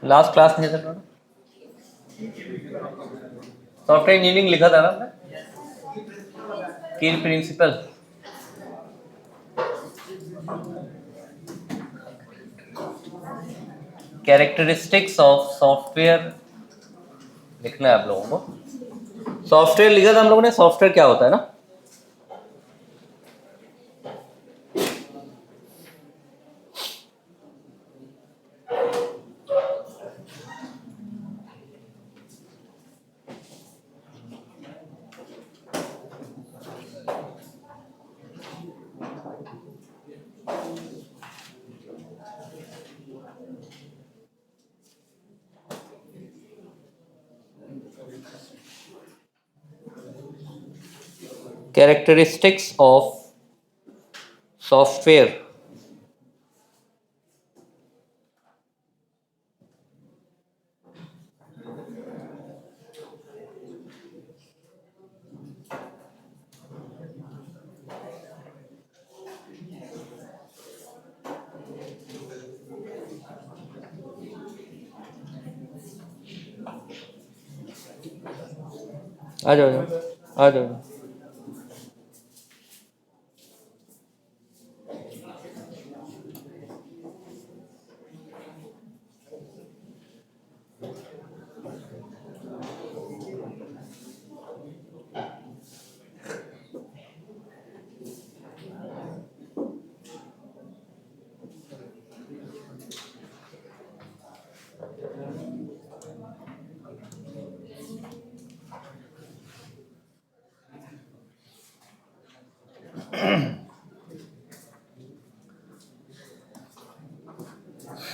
Last class में sir software engineering लिखा था ना की प्रिंसिपल। कैरेक्टरिस्टिक्स ऑफ सॉफ्टवेयर लिखना है आप लोगों को। सॉफ्टवेयर लिखा था हम लोगों ने, सॉफ्टवेयर क्या होता है ना। कैरेक्टरिस्टिक्स ऑफ सॉफ्टवेयर आ जाओ आ जाओ।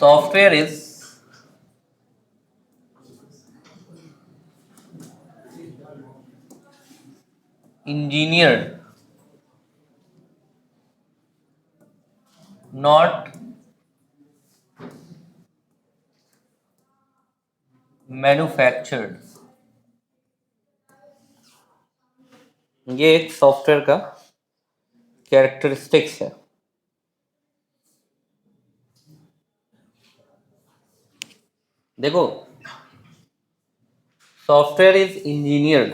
Software is engineered, not manufactured। ये एक सॉफ्टवेयर का कैरेक्टरिस्टिक्स है। देखो, software is engineered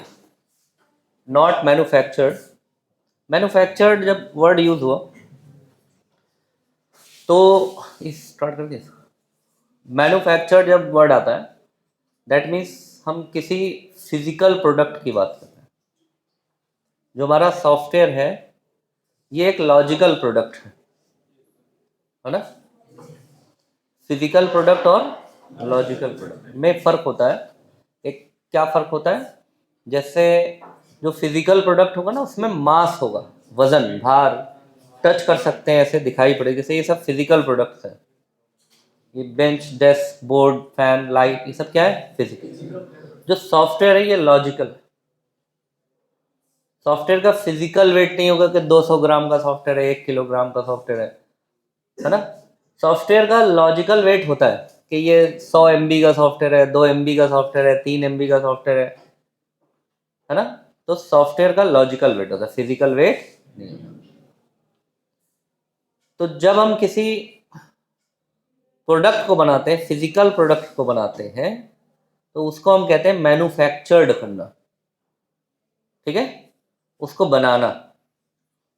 not manufactured. Manufactured जब वर्ड यूज हुआ तो इस स्टार्ट कर दिया। मैन्युफैक्चर्ड जब वर्ड आता है दैट मीन्स हम किसी फिजिकल प्रोडक्ट की बात करते हैं। जो हमारा सॉफ्टवेयर है ये एक लॉजिकल प्रोडक्ट है ना। फिजिकल प्रोडक्ट और लॉजिकल प्रोडक्ट में फ़र्क होता है। एक क्या फ़र्क होता है, जैसे जो फिजिकल प्रोडक्ट होगा ना उसमें मास होगा, वजन, भार, टच कर सकते हैं, ऐसे दिखाई पड़ेगी, जैसे ये सब फिजिकल प्रोडक्ट्स हैं। ये bench, desk, board, fan, light, ये सब क्या है, फिजिकल। जो सॉफ्टवेयर है ये लॉजिकल। सॉफ्टवेयर का फिजिकल वेट नहीं होगा कि 200 ग्राम का सॉफ्टवेयर है, 1 किलोग्राम का सॉफ्टवेयर है ना। सॉफ्टवेयर का लॉजिकल वेट होता है कि ये 100 MB का सॉफ्टवेयर है, 2 MB का सॉफ्टवेयर है, 3 MB का सॉफ्टवेयर है ना। तो सॉफ्टवेयर का लॉजिकल वेट होता है, फिजिकल वेट नहीं। तो जब हम किसी प्रोडक्ट को बनाते हैं, फिजिकल प्रोडक्ट को बनाते हैं, तो उसको हम कहते हैं मैन्युफैक्चर्ड करना, ठीक है, उसको बनाना।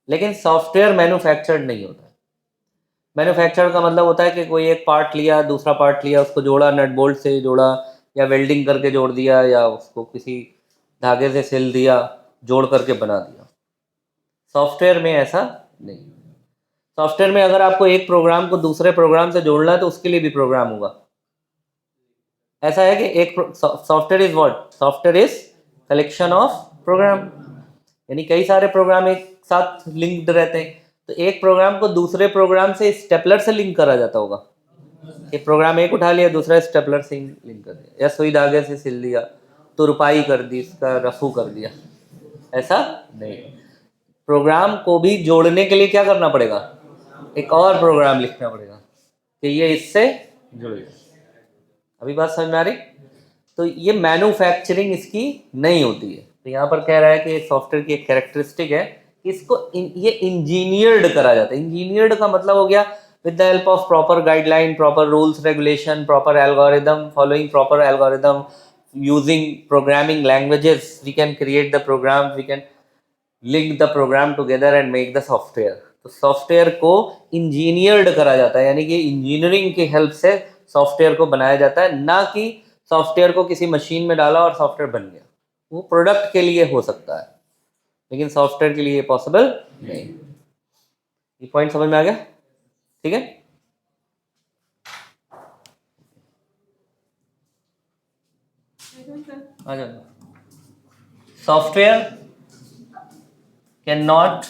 लेकिन सॉफ्टवेयर मैन्युफैक्चर्ड नहीं होता। मैन्युफैक्चर का मतलब होता है कि कोई एक पार्ट लिया, दूसरा पार्ट लिया, उसको जोड़ा, नट बोल्ट से जोड़ा, या वेल्डिंग करके जोड़ दिया, या उसको किसी धागे से सिल दिया, जोड़ करके बना दिया। सॉफ्टवेयर में ऐसा नहीं। सॉफ्टवेयर में अगर आपको एक प्रोग्राम को दूसरे प्रोग्राम से जोड़ना है तो उसके लिए भी प्रोग्राम होगा। ऐसा है कि एक software is what, software is collection of program, यानी कई सारे प्रोग्राम एक साथ लिंक्ड रहते हैं। तो एक प्रोग्राम को दूसरे प्रोग्राम से स्टेपलर से लिंक करा जाता होगा। एक प्रोग्राम एक उठा लिया, दूसरा स्टेपलर से लिंक कर दिया, या सुई धागे से सिल दिया, तुरपाई कर दी, इसका रफू कर दिया, ऐसा नहीं। प्रोग्राम को भी जोड़ने के लिए क्या करना पड़ेगा, एक और प्रोग्राम लिखना पड़ेगा कि ये इससे जुड़ गया। अभी बात समझ में आ रही? तो ये मैन्युफैक्चरिंग इसकी नहीं होती है। तो यहाँ पर कह रहा है कि सॉफ्टवेयर की एक कैरेक्टरिस्टिक है कि इसको ये इंजीनियर्ड करा जाता है। इंजीनियर्ड का मतलब हो गया with the help of proper guideline, proper rules regulation, proper algorithm, following proper algorithm, using programming languages, we can create the programs, we can link the program together and make the software. तो software को engineered करा जाता है, यानी कि engineering की help से software को बनाया जाता है, ना कि सॉफ्टवेयर को किसी मशीन में डाला और सॉफ्टवेयर बन गया। वो प्रोडक्ट के लिए हो सकता है, लेकिन सॉफ्टवेयर के लिए पॉसिबल नहीं। ये पॉइंट समझ में आ गया? ठीक है। आ जाओ। Software can not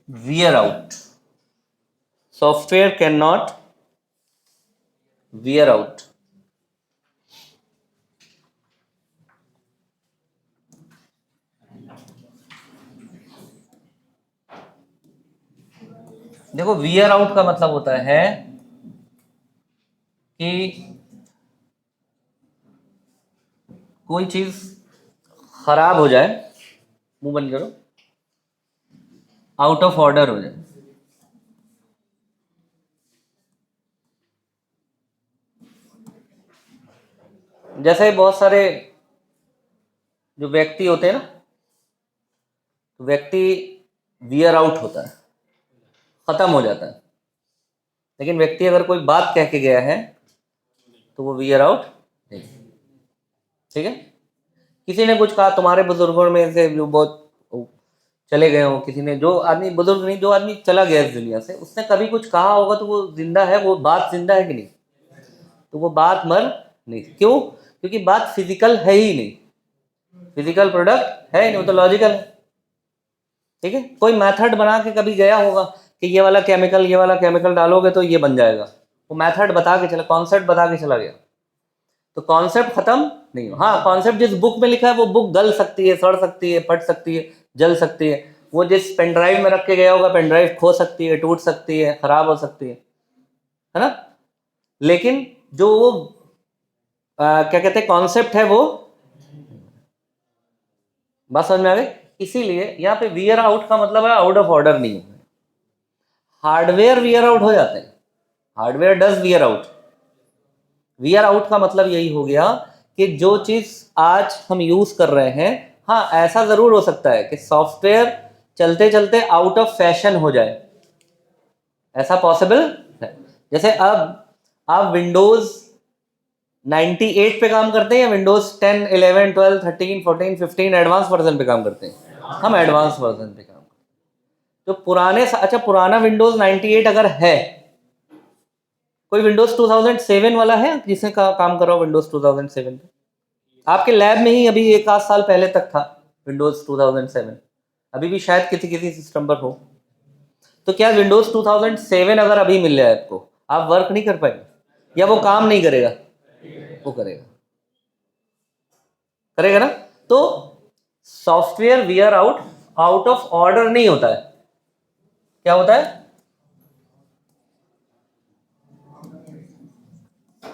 wear out. Software cannot wear out. देखो, wear out का मतलब होता है कि कोई चीज खराब हो जाए, मुंह बंद करो, आउट ऑफ ऑर्डर हो जाए। जैसे बहुत सारे जो व्यक्ति होते हैं ना, तो व्यक्ति वियर आउट होता है, खत्म हो जाता है। लेकिन व्यक्ति अगर कोई बात कह के गया है तो वो वियर आउट नहीं। ठीक है। किसी ने कुछ कहा, तुम्हारे बुजुर्गों में से जो बहुत चले गए हो, किसी ने, जो आदमी बुजुर्ग नहीं, जो आदमी चला गया इस दुनिया से, उसने कभी कुछ कहा होगा तो वो जिंदा है, वो बात जिंदा है कि नहीं? तो वो बात मर नहीं। क्यों? क्योंकि बात फिजिकल है ही नहीं, फिजिकल प्रोडक्ट है ही नहीं, वो तो लॉजिकल है। ठीक है। कोई मेथड बना के कभी गया होगा कि ये वाला केमिकल डालोगे तो ये बन जाएगा, वो मेथड बता के चला, कॉन्सेप्ट बता के चला गया, तो कॉन्सेप्ट खत्म नहीं हो। हाँ, कॉन्सेप्ट जिस बुक में लिखा है वो बुक गल सकती है, सड़ सकती है, फट सकती है, जल सकती है। वो जिस पेन ड्राइव में रख के गया होगा, पेन ड्राइव खो सकती है, टूट सकती है, खराब हो सकती है ना। लेकिन जो वो क्या कहते हैं कॉन्सेप्ट है, वो बात समझ में आ गई। इसीलिए यहाँ पे वियर आउट का मतलब है आउट ऑफ ऑर्डर नहीं है। हार्डवेयर वियर आउट हो जाते हैं, hardware does wear out. Wear out का मतलब यही हो गया कि जो चीज आज हम यूज कर रहे हैं, हाँ ऐसा जरूर हो सकता है कि सॉफ्टवेयर चलते चलते आउट ऑफ फैशन हो जाए, ऐसा पॉसिबल है। जैसे अब आप विंडोज 98 पे काम करते हैं या विंडोज 10, 11, 12, 13, 14, 15 एडवांस वर्जन पे काम करते हैं? हम एडवांस वर्जन पे काम करते हैं। तो अच्छा, पुराना विंडोज 98 अगर है, कोई विंडोज 2007 वाला है जिसने काम कर रहा हो विंडोज 2007 पे? आपके लैब में ही अभी एक आध साल पहले तक था विंडोज 2007, अभी भी शायद किसी किसी सिस्टम पर हो। तो क्या विंडोज 2007 अगर अभी मिल जाए आपको, आप वर्क नहीं कर पाएंगे या वो काम नहीं करेगा? वो करेगा, करेगा ना। तो software wear out out of order नहीं होता है, क्या होता है?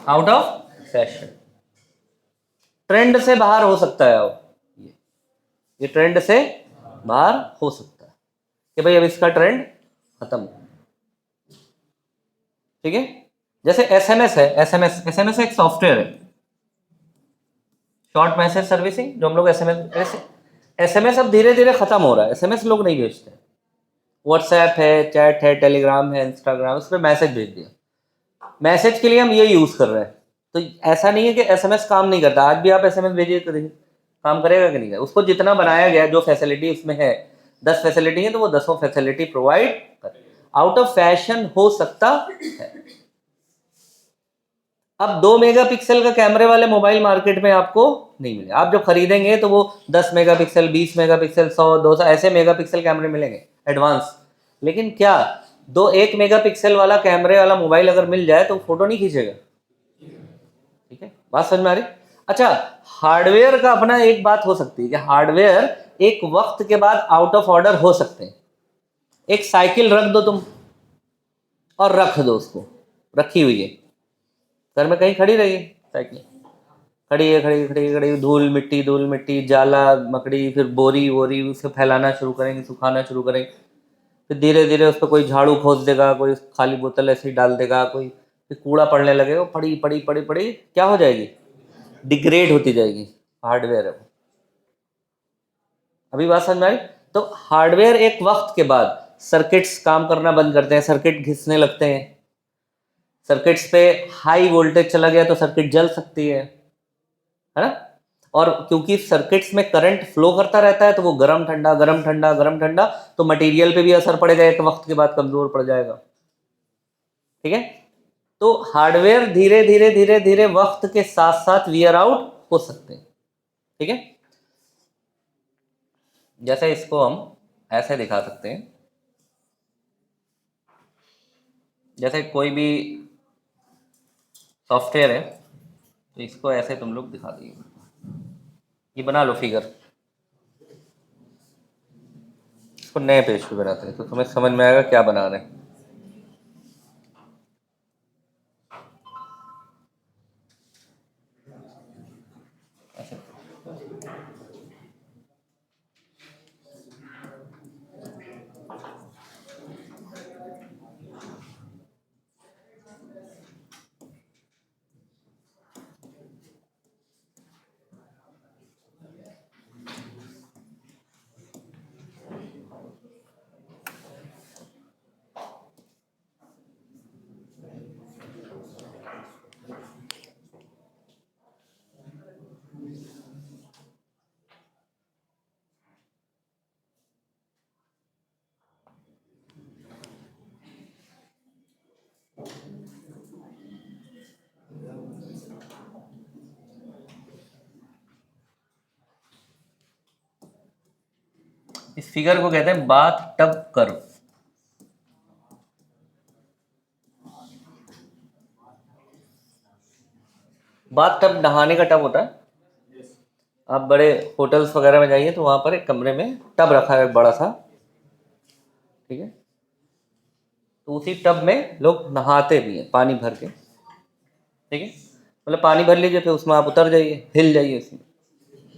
Out of fashion. ट्रेंड से बाहर हो सकता है। अब ये ट्रेंड से बाहर हो सकता है कि भाई अब इसका ट्रेंड खत्म। ठीक है। जैसे एसएमएस है, एसएमएस एक सॉफ्टवेयर है, शॉर्ट मैसेज सर्विसिंग, जो हम लोग एसएमएस अब धीरे धीरे खत्म हो रहा है, एसएमएस लोग नहीं भेजते। व्हाट्सएप है, चैट है, टेलीग्राम है, इंस्टाग्राम, उस पर मैसेज भेज दिया, मैसेज के लिए हम ये यूज कर रहे हैं। तो ऐसा नहीं है कि एसएमएस काम नहीं करता, आज भी आप एसएमएस भेजिए तो देखिए काम करेगा कि नहीं करेगा। उसको जितना बनाया गया, जो फैसिलिटी उसमें है, 10 फैसिलिटी है तो वो 10 फैसिलिटी प्रोवाइड कर। आउट ऑफ फैशन हो सकता है। अब 2 मेगापिक्सल का कैमरे वाले मोबाइल मार्केट में आपको नहीं मिले। आप जब खरीदेंगे तो वो 10 मेगापिक्सल, 20 मेगापिक्सल, 100, 200 ऐसे मेगापिक्सल कैमरे मिलेंगे एडवांस। लेकिन क्या 1 मेगापिक्सल वाला कैमरे वाला मोबाइल अगर मिल जाए तो फोटो नहीं खींचेगा? ठीक है, बात समझ में आ रही? अच्छा, हार्डवेयर का अपना एक बात हो सकती है कि हार्डवेयर एक वक्त के बाद आउट ऑफ ऑर्डर हो सकते हैं। एक साइकिल रख दो तुम और रख दो उसको, रखी हुई है घर में कहीं खड़ी रही है साइकिल, खड़ी है खड़ी खड़ी खड़ी, धूल मिट्टी जाला मकड़ी, फिर बोरी वोरी उसे फैलाना शुरू करेंगे, सुखाना शुरू करेंगे, फिर धीरे धीरे उस पर कोई झाड़ू खोस देगा, कोई खाली बोतल ऐसे ही डाल देगा, कोई फिर कूड़ा पड़ने लगेगा, पड़ी पड़ी पड़ी पड़ी क्या हो जाएगी, डिग्रेड होती जाएगी, हार्डवेयर है वो। अभी बात समझ में आई? तो हार्डवेयर एक वक्त के बाद सर्किट्स काम करना बंद करते हैं, सर्किट घिसने लगते हैं, सर्किट्स पे हाई वोल्टेज चला गया तो सर्किट जल सकती है ना। और क्योंकि सर्किट्स में करंट फ्लो करता रहता है तो वो गरम ठंडा गरम ठंडा गरम ठंडा, तो मटेरियल पे भी असर पड़ेगा, एक वक्त के बाद कमजोर पड़ जाएगा। ठीक है, तो हार्डवेयर धीरे धीरे धीरे धीरे वक्त के साथ साथ वियर आउट हो सकते हैं। ठीक है, जैसे इसको हम ऐसे दिखा सकते हैं, जैसे कोई भी सॉफ्टवेयर है तो इसको ऐसे तुम लोग दिखा दिए, ये बना लो फिगर, इसको नए पेज पे बनाते हैं तो तुम्हें समझ में आएगा क्या बना रहे हैं। इस फिगर को कहते हैं bath tub curve. Bath tub नहाने का टब होता है, आप बड़े होटल्स वगैरह में जाइए तो वहां पर एक कमरे में टब रखा है बड़ा सा, ठीक है, तो उसी टब में लोग नहाते भी हैं पानी भर के। ठीक है, मतलब पानी भर लीजिए, फिर उसमें आप उतर जाइए, हिल जाइए उसमें,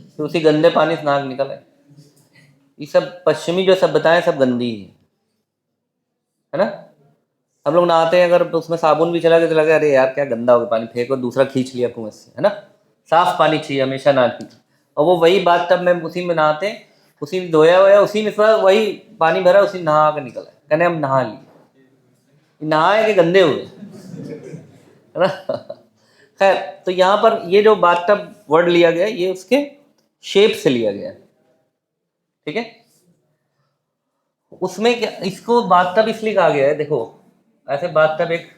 फिर उसी गंदे पानी से नाक निकल आए। ये सब पश्चिमी जो सभ्यताएं सब गंदी है ना। हम लोग नहाते हैं, अगर उसमें साबुन भी चला गया तो लगे अरे यार क्या गंदा हो गया पानी, फेंको, दूसरा खींच लिया कुएं से, है ना। साफ पानी चाहिए हमेशा, ना खींच। और वो वही बात तब में उसी में नहाते हैं, उसी में धोया हुआ, उसी में वही पानी भरा, उसी में नहा कर निकल आए, कहने हम नहा लिए, नहाए के गंदे हुए, है ना। खैर, तो यहाँ पर ये जो बाथटब वर्ड लिया गया ये उसके शेप से लिया गया है। ठीक है, उसमें क्या, इसको बाथटब इसलिए कहा गया है, देखो ऐसे बाथटब एक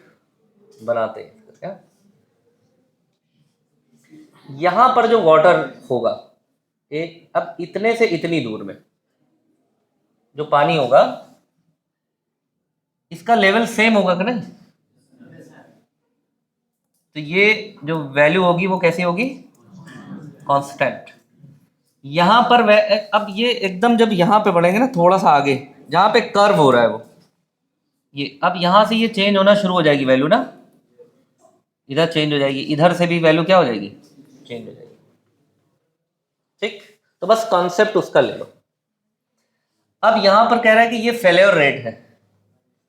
बनाते हैं क्या, यहां पर जो वाटर होगा एक, अब इतने से इतनी दूर में जो पानी होगा इसका लेवल सेम होगा कि नहीं, तो ये जो वैल्यू होगी वो कैसी होगी, कांस्टेंट। यहां पर अब ये एकदम जब यहां पे बढ़ेंगे ना, थोड़ा सा आगे जहां पे कर्व हो रहा है वो, ये अब यहां से ये चेंज होना शुरू हो जाएगी वैल्यू ना, इधर चेंज हो जाएगी, इधर से भी वैल्यू क्या हो जाएगी, चेंज हो जाएगी। ठीक, तो बस कॉन्सेप्ट उसका ले लो। अब यहां पर कह रहा है कि ये फेल्योर रेट है,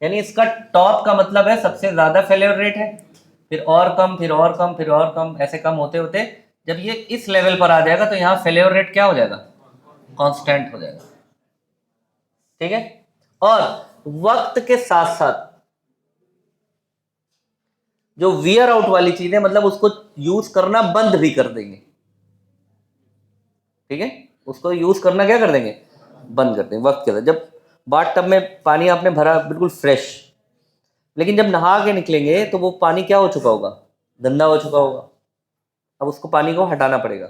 यानी इसका टॉप का मतलब है सबसे ज्यादा फेल्योर रेट है, फिर और कम, फिर और कम, फिर और कम, ऐसे कम होते होते जब ये इस लेवल पर आ जाएगा तो यहाँ फेल्योर रेट क्या हो जाएगा, कांस्टेंट हो जाएगा। ठीक है, और वक्त के साथ साथ जो वियर आउट वाली चीज है, मतलब उसको यूज करना बंद भी कर देंगे। ठीक है, उसको यूज करना क्या कर देंगे, बंद कर देंगे वक्त के साथ। जब बाथ टब में पानी आपने भरा बिल्कुल फ्रेश, लेकिन जब नहा के निकलेंगे तो वो पानी क्या हो चुका होगा, गंदा हो चुका होगा, अब उसको पानी को हटाना पड़ेगा।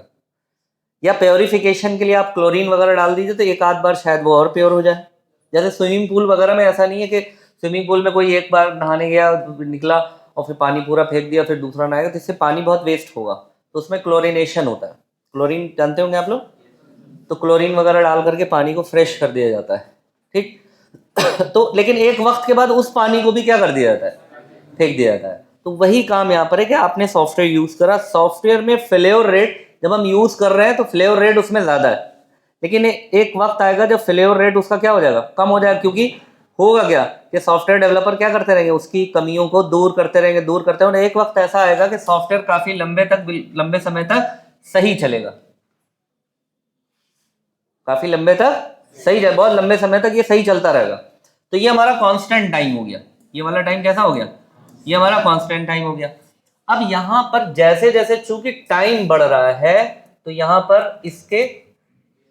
या प्योरिफिकेशन के लिए आप क्लोरीन वगैरह डाल दीजिए तो एक आध बार शायद वो और प्योर हो जाए। जैसे स्विमिंग पूल वगैरह में ऐसा नहीं है कि स्विमिंग पूल में कोई एक बार नहाने गया निकला और फिर पानी पूरा फेंक दिया फिर दूसरा नहाएगा, तो इससे पानी बहुत वेस्ट होगा, तो उसमें क्लोरिनेशन होता है। क्लोरीन जानते होंगे आप लोग, तो क्लोरीन वगैरह डाल करके पानी को फ्रेश कर दिया जाता है। ठीक, तो लेकिन एक वक्त के बाद उस पानी को भी क्या कर दिया जाता है, फेंक दिया जाता है। तो वही काम यहाँ पर है कि आपने सॉफ्टवेयर यूज करा, सॉफ्टवेयर में फेल्योर रेट जब हम यूज कर रहे हैं तो फेल्योर रेट उसमें ज्यादा है, लेकिन एक वक्त आएगा जब फेल्योर रेट उसका क्या हो जाएगा, कम हो जाएगा। क्योंकि होगा क्या कि सॉफ्टवेयर डेवलपर क्या करते रहेंगे, उसकी कमियों को दूर करते रहेंगे, दूर करते रहेंगे। एक वक्त ऐसा आएगा कि सॉफ्टवेयर काफी लंबे समय तक सही चलेगा, काफी लंबे तक सही जाए, बहुत लंबे समय तक ये सही चलता रहेगा। तो ये हमारा कांस्टेंट टाइम हो गया, ये वाला टाइम कैसा हो गया, ये हमारा कांस्टेंट टाइम हो गया। अब यहां पर जैसे जैसे चूंकि टाइम बढ़ रहा है तो यहां पर इसके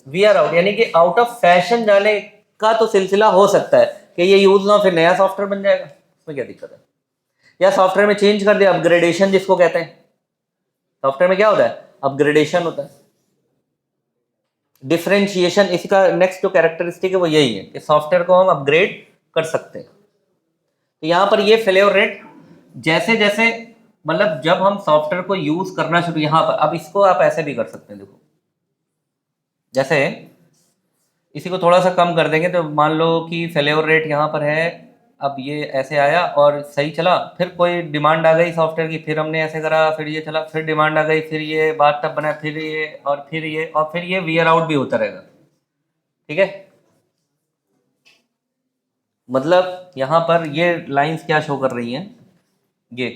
वियर आउट यानी कि आउट ऑफ फैशन जाने का तो सिलसिला हो सकता है कि ये यूज ना फिर नया सॉफ्टवेयर बन जाएगा, इसमें क्या दिक्कत है। या सॉफ्टवेयर में चेंज कर दिया, अपग्रेडेशन जिसको कहते हैं, सॉफ्टवेयर में क्या होता है, अपग्रेडेशन होता है, डिफरेंशिएशन। इसका नेक्स्ट जो कैरेक्टरिस्टिक है वो यही है कि सॉफ्टवेयर को हम अपग्रेड कर सकते हैं। तो यहाँ पर ये फेल्योर रेट जैसे जैसे मतलब जब हम सॉफ्टवेयर को यूज करना शुरू, यहाँ पर अब इसको आप ऐसे भी कर सकते हैं, देखो जैसे इसी को थोड़ा सा कम कर देंगे तो मान लो कि फेल्योर रेट यहाँ पर है, अब ये ऐसे आया और सही चला, फिर कोई डिमांड आ गई सॉफ्टवेयर की, फिर हमने ऐसे करा, फिर ये चला, फिर डिमांड आ गई, फिर ये बात तब बना, फिर ये और फिर ये और फिर ये वियर आउट भी होता रहेगा। ठीक है, मतलब यहाँ पर ये लाइंस क्या शो कर रही हैं, ये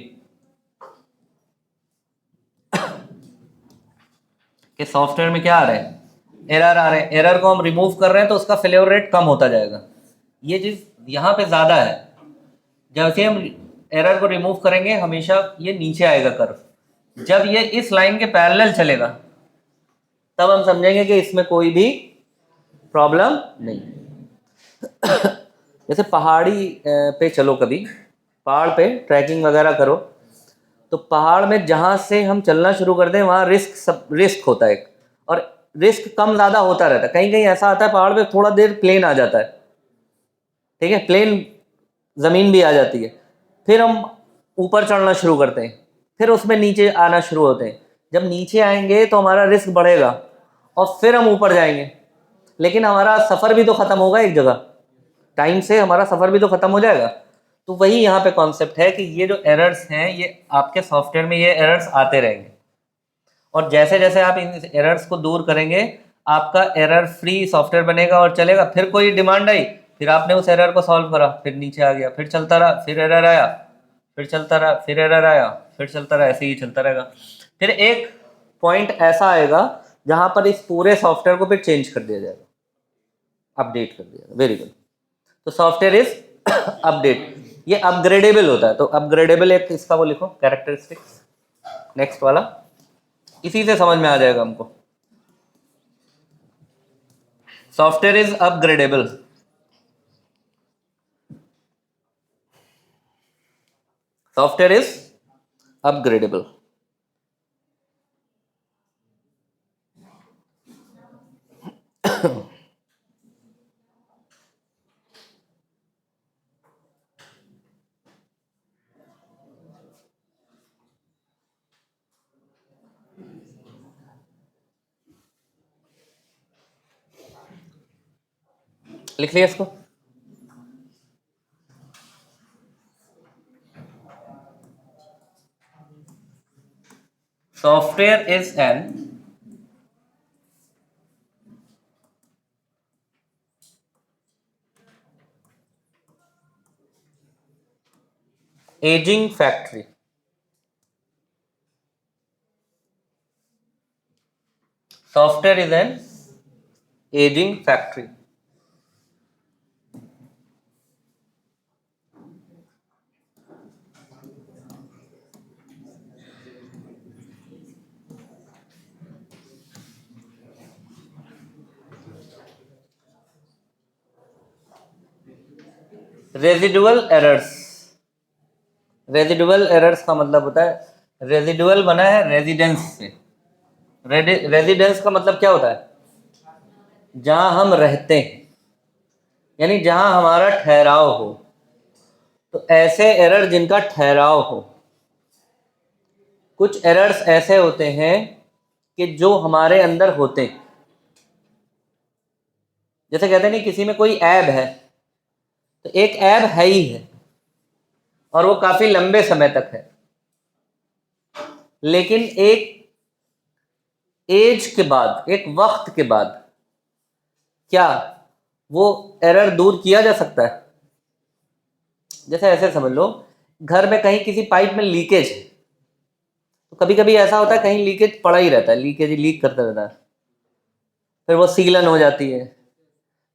कि सॉफ्टवेयर में क्या आ रहा है, एरर आ रहे हैं, एरर को हम रिमूव कर रहे हैं तो उसका फेल्योर रेट कम होता जाएगा। ये चीज यहाँ पे ज्यादा है, जैसे हम एरर को रिमूव करेंगे हमेशा ये नीचे आएगा कर्व, जब ये इस लाइन के पैरेलल चलेगा तब हम समझेंगे कि इसमें कोई भी प्रॉब्लम नहीं। जैसे पहाड़ी पे चलो, कभी पहाड़ पे ट्रैकिंग वगैरह करो तो पहाड़ में जहाँ से हम चलना शुरू कर दें वहाँ रिस्क होता है, और रिस्क कम ज़्यादा होता रहता है। कहीं कहीं ऐसा आता है पहाड़ पे थोड़ा देर प्लेन आ जाता है, ठीक है, प्लेन ज़मीन भी आ जाती है, फिर हम ऊपर चढ़ना शुरू करते हैं, फिर उसमें नीचे आना शुरू होते हैं। जब नीचे आएंगे तो हमारा रिस्क बढ़ेगा और फिर हम ऊपर जाएंगे, लेकिन हमारा सफ़र भी तो ख़त्म होगा एक जगह, टाइम से हमारा सफ़र भी तो ख़त्म हो जाएगा। तो वही यहाँ पे कॉन्सेप्ट है कि ये जो एरर्स हैं ये आपके सॉफ्टवेयर में ये एरर्स आते रहेंगे, और जैसे जैसे आप इन एरर्स को दूर करेंगे आपका एरर फ्री सॉफ्टवेयर बनेगा और चलेगा। फिर कोई डिमांड आई, फिर आपने उस एरर को सॉल्व करा, फिर नीचे आ गया, फिर चलता रहा, फिर एरर आया, फिर चलता रहा, फिर एरर आया, फिर चलता रहा, ऐसे ही चलता रहेगा। फिर एक पॉइंट ऐसा आएगा जहां पर इस पूरे सॉफ्टवेयर को फिर चेंज कर दिया जाएगा, अपडेट कर दिया जाएगा। Very good. तो सॉफ्टवेयर इज अपडेट, ये अपग्रेडेबल होता है। तो अपग्रेडेबल एक इसका वो लिखो कैरेक्टरिस्टिक्स, नेक्स्ट वाला, इसी से समझ में आ जाएगा हमको। Software is upgradable, software is upgradable. लिख लिया इसको। Software is an ageing factory. Software is an ageing factory. Residual errors, residual errors का मतलब होता है, रेजिडुअल बना है रेजिडेंस से। रेजिडेंस का मतलब क्या होता है, जहां हम रहते हैं, यानी जहां हमारा ठहराव हो। तो ऐसे एरर जिनका ठहराव हो, कुछ एरर्स ऐसे होते हैं कि जो हमारे अंदर होते हैं, जैसे कहते हैं नहीं किसी में कोई ऐब है, तो एक ऐप है ही है और वो काफी लंबे समय तक है, लेकिन एक एज के बाद, एक वक्त के बाद, क्या वो एरर दूर किया जा सकता है? जैसे ऐसे समझ लो, घर में कहीं किसी पाइप में लीकेज है, तो कभी कभी ऐसा होता है कहीं लीकेज पड़ा ही रहता है, लीकेज लीक करता रहता है, फिर वो सीलन हो जाती है,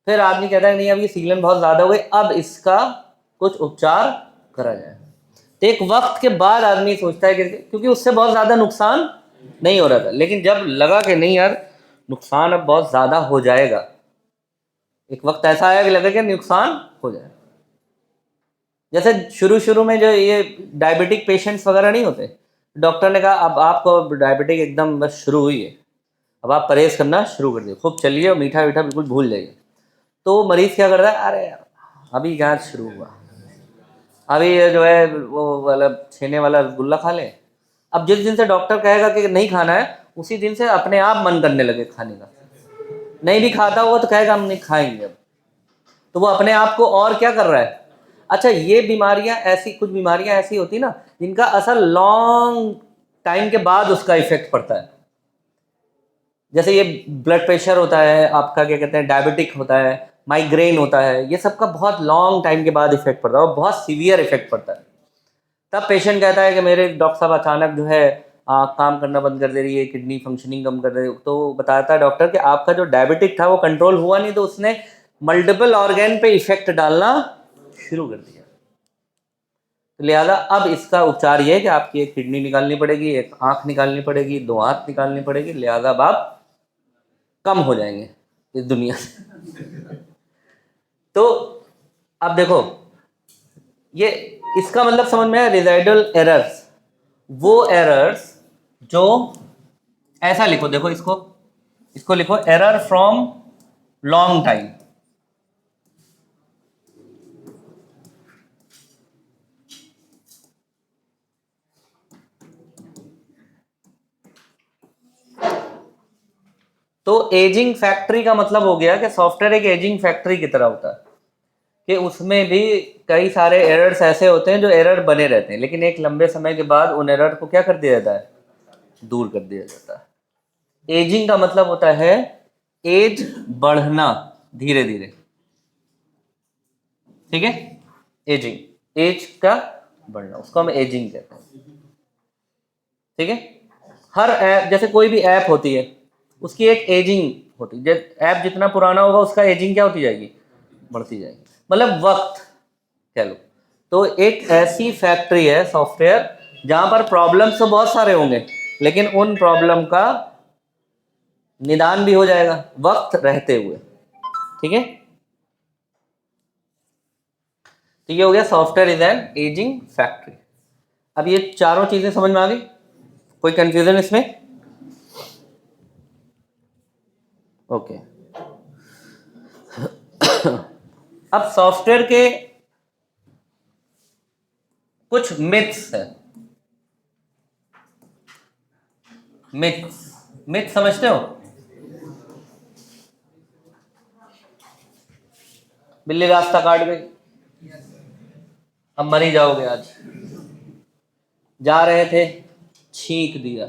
फिर आदमी कहता है नहीं अब ये सीलन बहुत ज़्यादा हो गई, अब इसका कुछ उपचार करा जाए। तो एक वक्त के बाद आदमी सोचता है कि क्योंकि उससे बहुत ज़्यादा नुकसान नहीं हो रहा था, लेकिन जब लगा कि नहीं यार नुकसान अब बहुत ज़्यादा हो जाएगा, एक वक्त ऐसा आया कि लगा कि नुकसान हो जाए। जैसे शुरू शुरू में जो ये डायबिटिक पेशेंट्स वगैरह नहीं होते, डॉक्टर ने कहा अब आपको डायबिटिक एकदम बस शुरू हुई है, अब आप परहेज़ करना शुरू कर दिए, खूब चलिए और मीठा वीठा बिल्कुल भूल जाइए। तो मरीज़ क्या करता है, अरे अभी कहाँ शुरू हुआ, अभी ये जो है वो वाला छेने वाला रसगुल्ला खा लें। अब जिस दिन से डॉक्टर कहेगा कि नहीं खाना है, उसी दिन से अपने आप मन करने लगे खाने का। नहीं भी खाता होगा तो कहेगा हम नहीं खाएंगे अब, तो वो अपने आप को और क्या कर रहा है। अच्छा, ये बीमारियां ऐसी, कुछ बीमारियां ऐसी होती ना जिनका असर लॉन्ग टाइम के बाद उसका इफेक्ट पड़ता है। जैसे ये ब्लड प्रेशर होता है आपका, क्या कहते हैं, डायबिटिक होता है, माइग्रेन होता है, ये सब का बहुत लॉन्ग टाइम के बाद इफेक्ट पड़ता है और बहुत सीवियर इफेक्ट पड़ता है। तब पेशेंट कहता है कि मेरे डॉक्टर साहब अचानक जो है काम करना बंद कर दे रही है, किडनी फंक्शनिंग कम कर रही है। तो बताता है डॉक्टर कि आपका जो डायबिटिक था वो कंट्रोल हुआ नहीं, तो उसने मल्टीपल ऑर्गेन पे इफेक्ट डालना शुरू कर दिया। तो लिहाजा अब इसका उपचार ये है कि आपकी एक किडनी निकालनी पड़ेगी, एक आंख निकालनी पड़ेगी, 2 हाथ निकालनी पड़ेगी, लिहाजा अब आप कम हो जाएंगे इस दुनिया से। तो अब देखो, ये इसका मतलब समझ में है, रिजाइडल एरर्स, वो एरर्स जो, ऐसा लिखो, देखो इसको, इसको लिखो एरर फ्रॉम लॉन्ग टाइम। तो एजिंग फैक्ट्री का मतलब हो गया कि सॉफ्टवेयर एक एजिंग फैक्ट्री की तरह होता है, कि उसमें भी कई सारे एरर्स ऐसे होते हैं जो एरर बने रहते हैं, लेकिन एक लंबे समय के बाद उन एरर को क्या कर दिया जाता है, दूर कर दिया जाता है। एजिंग का मतलब होता है एज बढ़ना धीरे धीरे, ठीक है, एजिंग, एज का बढ़ना, उसको हम एजिंग कहते हैं, ठीक है। हर ऐप, जैसे कोई भी ऐप होती है उसकी एक एजिंग होती है, ऐप जितना पुराना होगा उसका एजिंग क्या होती जाएगी, बढ़ती जाएगी, मतलब वक्त कह लो। तो एक ऐसी फैक्ट्री है सॉफ्टवेयर जहां पर प्रॉब्लम्स तो बहुत सारे होंगे, लेकिन उन प्रॉब्लम का निदान भी हो जाएगा वक्त रहते हुए, ठीक है। तो ये हो गया software is an ageing factory. अब ये चारों चीजें समझ में आ गई, कोई कंफ्यूजन इसमें? ओके। अब सॉफ्टवेयर के कुछ मिथ्स है। मिथ्स, मिथ समझते हो? बिल्ली रास्ता काट गई, अब मर ही जाओगे आज। जा रहे थे, छींक दिया,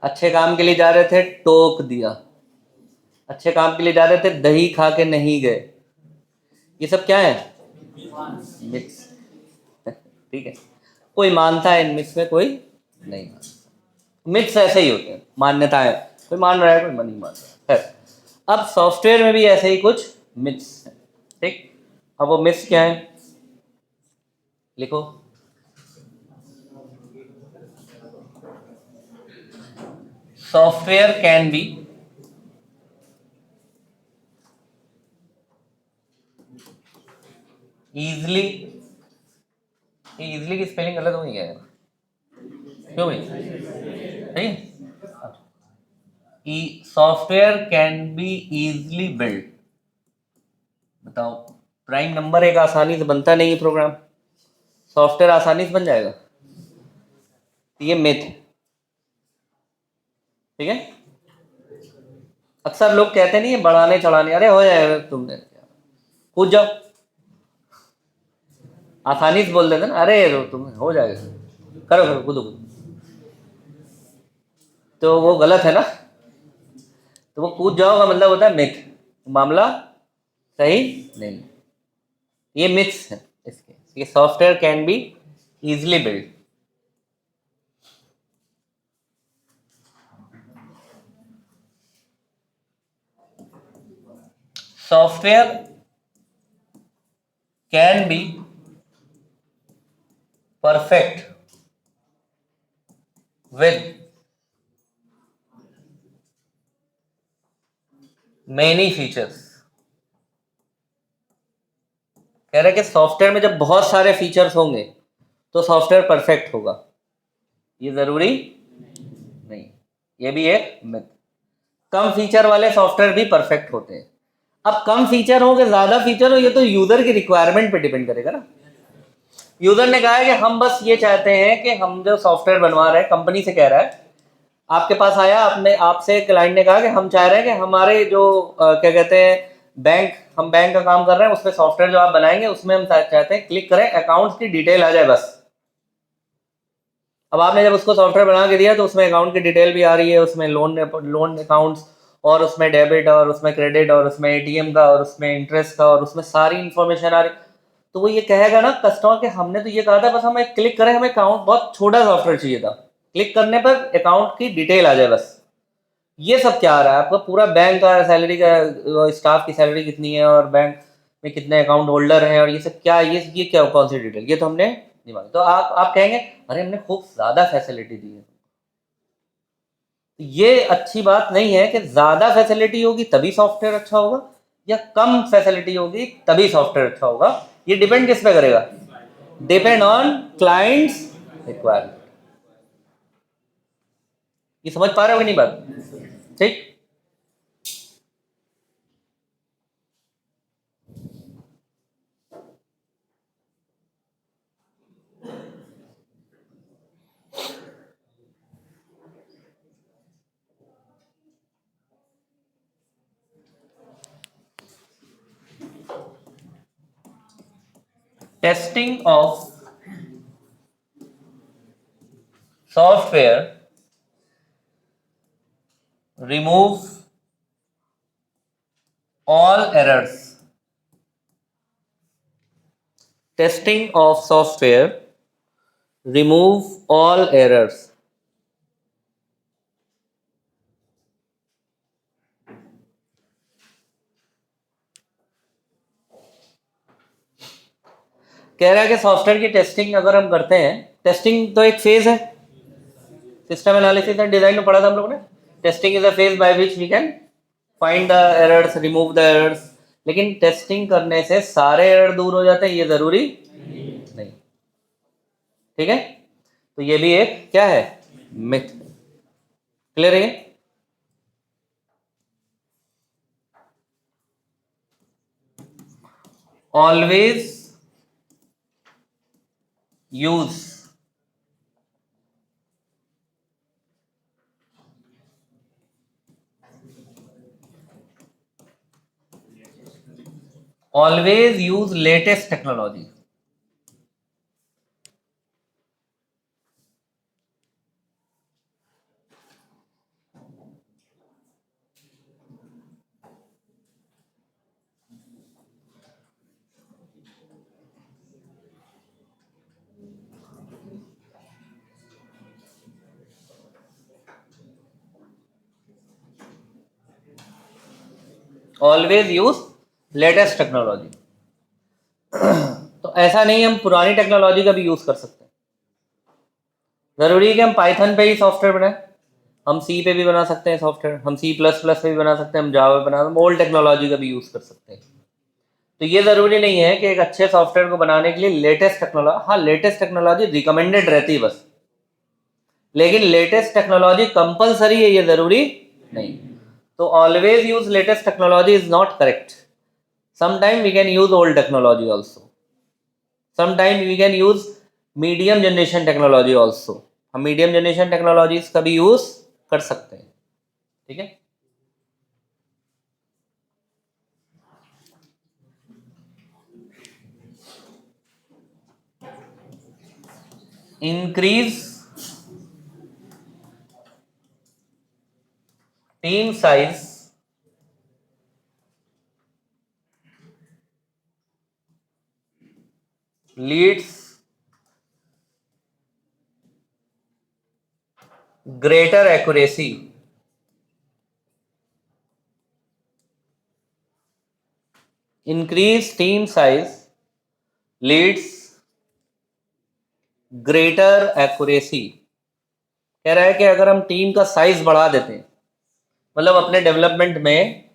अच्छे काम के लिए जा रहे थे, टोक दिया, अच्छे काम के लिए जा रहे थे, दही खा के नहीं गए। ये सब क्या है, मिथ्स, ठीक है। कोई मानता है इन मिथ्स में, कोई नहीं मानता। मिथ्स ऐसे ही होते हैं, मान्यताएं, कोई मान रहा है कोई नहीं मान रहा है। अब सॉफ्टवेयर में भी ऐसे ही कुछ मिथ्स हैं, ठीक। अब वो मिथ्स क्या है, लिखो। Software can be easily, easily की स्पेलिंग गलत हो गई है, क्यों भाई, सही है। Software can be easily build. बताओ, प्राइम नंबर एक आसानी से बनता नहीं है प्रोग्राम, सॉफ्टवेयर आसानी से बन जाएगा? ये मिथ है, ठीक है। अक्सर लोग कहते नहीं है बढ़ाने चढ़ाने, अरे हो जाएगा तुमने, कूद जाओ, आसानी से बोल देते ना, अरे तुम हो जाएगा, करो करो कूदो कूदो, तो वो गलत है ना। तो वो कूद जाओ का मतलब होता है मिथ, मामला सही नहीं। ये मिथ्स है इसके। ये software can be easily build. Software can be perfect with many features. कह रहे हैं कि सॉफ्टवेयर में जब बहुत सारे फीचर्स होंगे तो सॉफ्टवेयर परफेक्ट होगा, ये जरूरी नहीं। ये भी एक मिथ। कम फीचर वाले सॉफ्टवेयर भी परफेक्ट होते हैं। अब कम फीचर हो कि ज्यादा फीचर हो, ये तो यूजर की रिक्वायरमेंट पे डिपेंड करेगा ना। यूजर ने कहा है कि हम बस ये चाहते हैं कि हम जो सॉफ्टवेयर बनवा रहे हैं, कंपनी से कह रहा है, आपके पास आया, आपने आपसे क्लाइंट ने कहा कि हम चाह रहे हैं कि हमारे जो क्या कहते हैं बैंक, हम बैंक का काम कर रहे हैं, उसमें सॉफ्टवेयर जो आप बनाएंगे उसमें हम चाहते हैं क्लिक करें अकाउंट्स की डिटेल आ जाए बस। अब आपने जब उसको सॉफ्टवेयर बना के दिया तो उसमें अकाउंट की डिटेल भी आ रही है, उसमें लोन अकाउंट्स और उसमें डेबिट और उसमें क्रेडिट और उसमें एटीएम का और उसमें इंटरेस्ट का और उसमें सारी इंफॉर्मेशन आ रही। तो वो ये कहेगा ना कस्टमर के हमने तो ये कहा था बस हम एक क्लिक करें, हमें अकाउंट, बहुत छोटा सॉफ्टवेयर चाहिए था, क्लिक करने पर अकाउंट की डिटेल आ जाए बस। ये सब क्या आ रहा है आपका, पूरा बैंक का सैलरी का, स्टाफ की सैलरी कितनी है और बैंक में कितने अकाउंट होल्डर हैं और ये सब क्या, ये क्या कौन सी डिटेल, ये तो हमने नहीं मांगी। तो आप कहेंगे अरे हमने खूब ज़्यादा फैसिलिटी दी है। ये अच्छी बात नहीं है कि ज़्यादा फैसिलिटी होगी तभी सॉफ्टवेयर अच्छा होगा या कम फैसिलिटी होगी तभी सॉफ्टवेयर अच्छा होगा। ये डिपेंड किस पे करेगा, डिपेंड ऑन क्लाइंट्स रिक्वायरमेंट। ये समझ पा रहे हो कि नहीं बात, ठीक। Testing of software remove all errors। Testing of software remove all errors। कह रहा है कि सॉफ्टवेयर की टेस्टिंग अगर हम करते हैं, टेस्टिंग तो एक फेज है, सिस्टम एनालिसिस एंड डिजाइन में पढ़ा था हम लोगों ने। Testing is a phase by which we can find the errors, remove the errors. लेकिन टेस्टिंग करने से सारे एरर दूर हो जाते हैं, ये जरूरी नहीं, ठीक है। तो ये भी एक क्या है, मिथ। क्लियर है। Always use always use latest technology। Always use latest technology. तो ऐसा नहीं हम पुरानी टेक्नोलॉजी का भी यूज कर सकते हैं। जरूरी है कि हम पाइथन पे ही सॉफ्टवेयर बनाएं, हम सी पे भी बना सकते हैं सॉफ्टवेयर, हम C++ पे भी बना सकते हैं, हम जावा पे बना सकते हैं, ओल्ड टेक्नोलॉजी का भी यूज कर सकते हैं। तो ये जरूरी नहीं है कि एक अच्छे सॉफ्टवेयर को बनाने के लिए लेटेस्ट टेक्नोलॉजी, हाँ लेटेस्ट टेक्नोलॉजी रिकमेंडेड रहती है बस, लेकिन लेटेस्ट टेक्नोलॉजी कंपलसरी है ये जरूरी नहीं। तो always use latest technology is not correct. Sometime we can use old technology also, sometime we can use medium generation technology also. हम मीडियम जनरेशन टेक्नोलॉजीज का भी यूज कर सकते हैं, ठीक है। Increase team size leads greater accuracy. Increase team size leads greater accuracy. कह रहा है कि अगर हम टीम का साइज बढ़ा देते हैं, मतलब अपने डेवलपमेंट में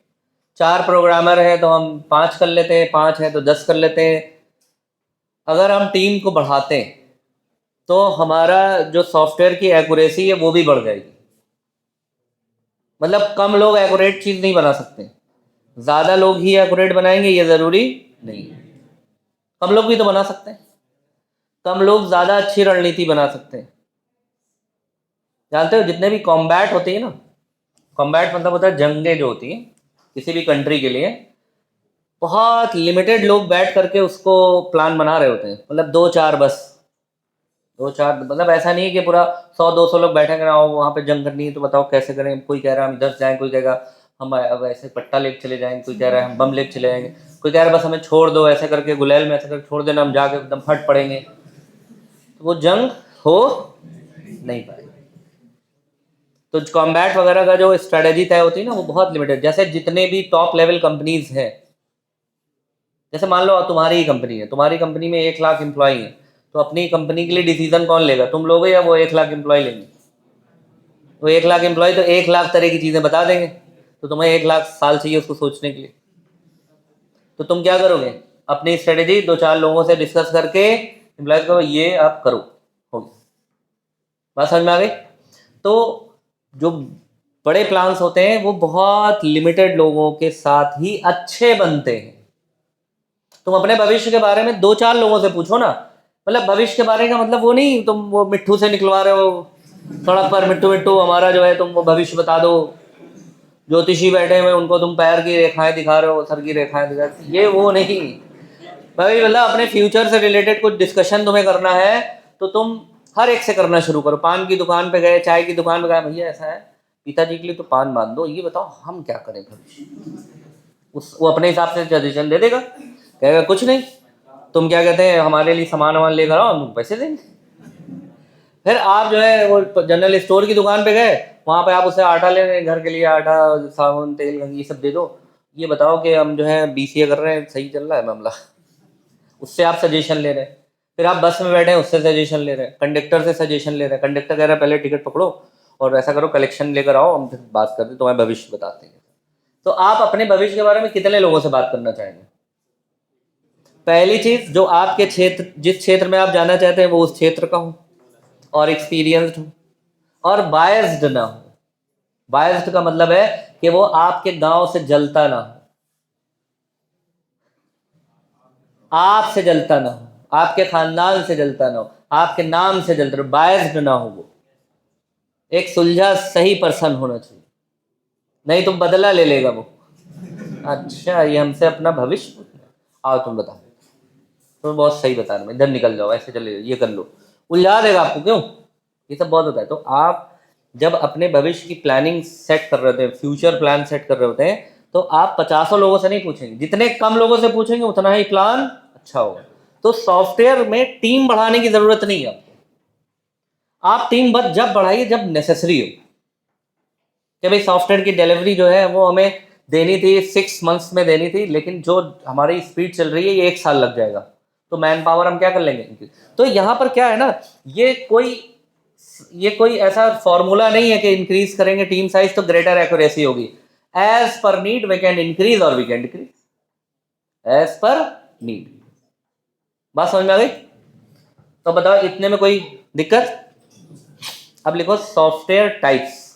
4 प्रोग्रामर हैं तो हम 5 कर लेते हैं, 5 हैं तो 10 कर लेते हैं। अगर हम टीम को बढ़ाते हैं तो हमारा जो सॉफ्टवेयर की एक्यूरेसी है वो भी बढ़ जाएगी। मतलब कम लोग एक्यूरेट चीज़ नहीं बना सकते, ज़्यादा लोग ही एक्यूरेट बनाएंगे ये ज़रूरी नहीं है। कम लोग भी तो बना सकते हैं, कम लोग ज़्यादा अच्छी रणनीति बना सकते हैं। जानते हो जितने भी कॉम्बैट होती है ना, कॉम्बैट मतलब होता है जंगें जो होती हैं किसी भी कंट्री के लिए, बहुत लिमिटेड लोग बैठ करके उसको प्लान बना रहे होते हैं। मतलब 2-4 बस, 2-4, मतलब ऐसा नहीं है कि पूरा 100-200 लोग बैठेंगे ना वहाँ पे जंग करनी है तो बताओ कैसे करें। कोई कह रहा है हम 10 जाएँ, कोई कहेगा हम अब ऐसे पट्टा लेके चले जाएंगे, कोई कह रहा है हम बम लेके चले जाएंगे, कोई कह रहा है बस हमें छोड़ दो ऐसे करके, गुलेल में ऐसे करके छोड़ देना, हम जाके एकदम फट पड़ेंगे। तो वो जंग हो नहीं पाएगी। तो कॉम्बैट वगैरह का जो स्ट्रेटेजी तय होती है ना वो बहुत लिमिटेड। जैसे जितने भी टॉप लेवल कंपनीज हैं, जैसे मान लो तुम्हारी ही कंपनी है, तुम्हारी कंपनी में 1 लाख एम्प्लॉय हैं, तो अपनी कंपनी के लिए डिसीजन कौन लेगा, तुम लोगे या वो 1 लाख एम्प्लॉय लेंगे? वो 1 लाख एम्प्लॉय तो 1 लाख तरह की चीज़ें बता देंगे, तो तुम्हें 1 लाख साल चाहिए उसको सोचने के लिए। तो तुम क्या करोगे, अपनी स्ट्रेटेजी 2-4 लोगों से डिस्कस करके एम्प्लॉय को ये आप करो, होगी बात समझ में आ गई? तो जो बड़े प्लान्स होते हैं वो बहुत लिमिटेड लोगों के साथ ही अच्छे बनते हैं। तुम अपने भविष्य के बारे में 2-4 लोगों से पूछो ना, मतलब भविष्य के बारे का मतलब वो नहीं तुम वो मिट्ठू से निकलवा रहे हो सड़क पर, मिट्टू मिट्टू हमारा जो है तुम वो भविष्य बता दो। ज्योतिषी बैठे हुए उनको तुम पैर की रेखाएं दिखा रहे हो, सर की रेखाएं दिखा रहे हो, ये वो नहीं भाई। मतलब अपने फ्यूचर से रिलेटेड कुछ डिस्कशन तुम्हें करना है तो तुम हर एक से करना शुरू करो। पान की दुकान पे गए, चाय की दुकान पे गए, भैया ऐसा है पिताजी के लिए तो पान बांध दो, ये बताओ हम क्या करें भविष्य। वो अपने हिसाब से सजेशन दे देगा, कहेगा कुछ नहीं, तुम क्या कहते हैं हमारे लिए सामान वामान लेकर आओ, हम पैसे देंगे। फिर आप जो है वो जनरल स्टोर की दुकान पे गए, वहाँ पे आप उसे आटा ले रहे हैं, घर के लिए आटा, साबुन, तेल, ये सब दे दो, ये बताओ कि हम जो है BCA कर रहे हैं, सही चल रहा है मामला, उससे आप सजेशन ले रहे हैं। फिर आप बस में बैठे हैं, उससे सजेशन ले रहे हैं, कंडक्टर से सजेशन ले रहे हैं, कंडक्टर कह रहा है पहले टिकट पकड़ो और ऐसा करो कलेक्शन लेकर आओ, हम फिर बात करते तुम्हारे भविष्य बताते हैं। तो आप अपने भविष्य के बारे में कितने लोगों से बात करना चाहेंगे? पहली चीज, जो आपके क्षेत्र, जिस क्षेत्र में आप जाना चाहते हैं वो उस क्षेत्र का हो और एक्सपीरियंस्ड हो और बायस्ड ना हो। बायस्ड का मतलब है कि वो आपके गांव से जलता ना हो, आपसे जलता ना हो, आपके खानदान से जलता ना हो, आपके नाम से जलता हो, बायस्ड ना हो। वो एक सुलझा सही पर्सन होना चाहिए, नहीं तो बदला ले लेगा वो। अच्छा ये हमसे अपना भविष्य पूछना है? आओ तुम बताओ, तुम बहुत सही बता रहे हो, इधर निकल जाओ, ऐसे चले जाओ, ये कर लो, उलझा देगा आपको। क्यों? ये सब बहुत होता है। तो आप जब अपने भविष्य की प्लानिंग सेट कर रहे होते हैं, फ्यूचर प्लान सेट कर रहे होते हैं, तो आप 50 लोगों से नहीं पूछेंगे, जितने कम लोगों से पूछेंगे उतना ही प्लान अच्छा होगा। तो सॉफ्टवेयर में टीम बढ़ाने की जरूरत नहीं है आपको। आप टीम बस जब बढ़ाइए जब नेसेसरी हो, कि भाई सॉफ्टवेयर की डिलीवरी जो है वो हमें देनी थी 6 मंथ्स में देनी थी, लेकिन जो हमारी स्पीड चल रही है ये 1 साल लग जाएगा, तो मैन पावर हम क्या कर लेंगे। तो यहाँ पर क्या है ना, ये कोई ऐसा फॉर्मूला नहीं है कि इंक्रीज करेंगे टीम साइज तो ग्रेटर एक्यूरेसी होगी। As per need we can increase और we can decrease, as per need. बात समझ में आ गई? तो बताओ इतने में कोई दिक्कत? अब लिखो सॉफ्टवेयर टाइप्स।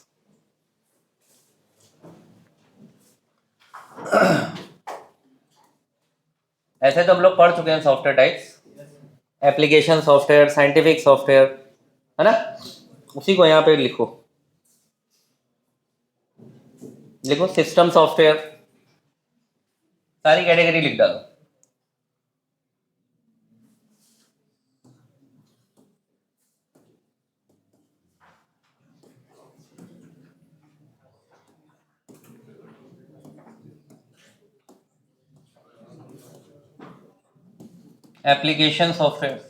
ऐसे तो हम लोग पढ़ चुके हैं software types, application software, scientific software, है ना? उसी को यहाँ पे लिखो, लिखो सिस्टम सॉफ्टवेयर, सारी कैटेगरी लिख डालो। Application software,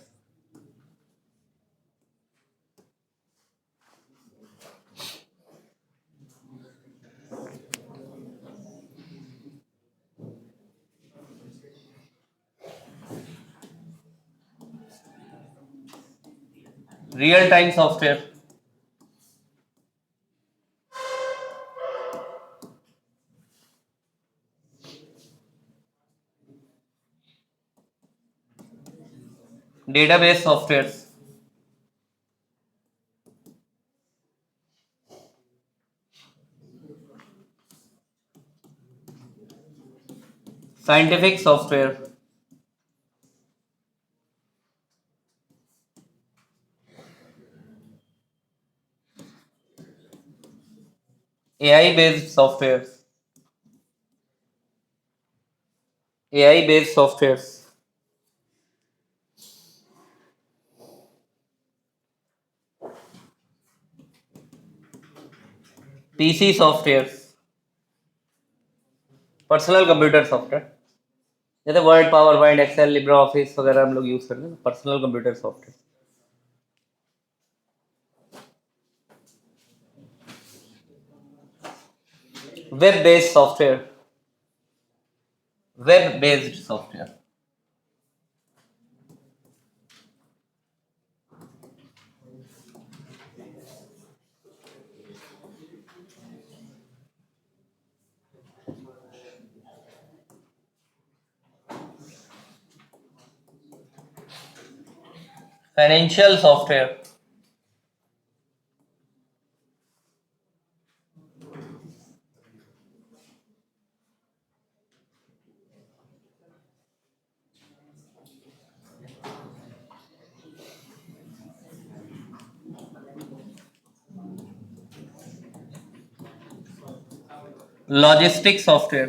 real time software, database software, scientific software, AI based software, AI based software, PC software, personal computer software, जैसे Word, PowerPoint, Excel, Libre Office वगैरह हम लोग यूज करते हैं, personal computer software. Web based software, web based software, financial software, logistic software,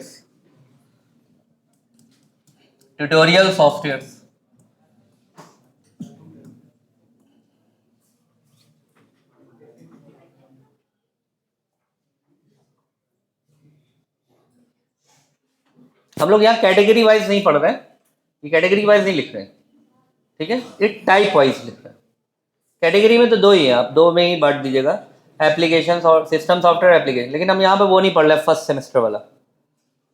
tutorial software, हम लोग यहाँ category wise नहीं पढ़ रहे हैं, ये कैटेगरी वाइज नहीं लिख रहे हैं, ठीक है, ये टाइप वाइज लिख रहे हैं। कैटेगरी में तो दो ही है, आप दो में ही बांट दीजिएगा, एप्लीकेशन और सिस्टम सॉफ्टवेयर एप्लीकेशन, लेकिन हम यहाँ पे वो नहीं पढ़ रहे फर्स्ट सेमेस्टर वाला,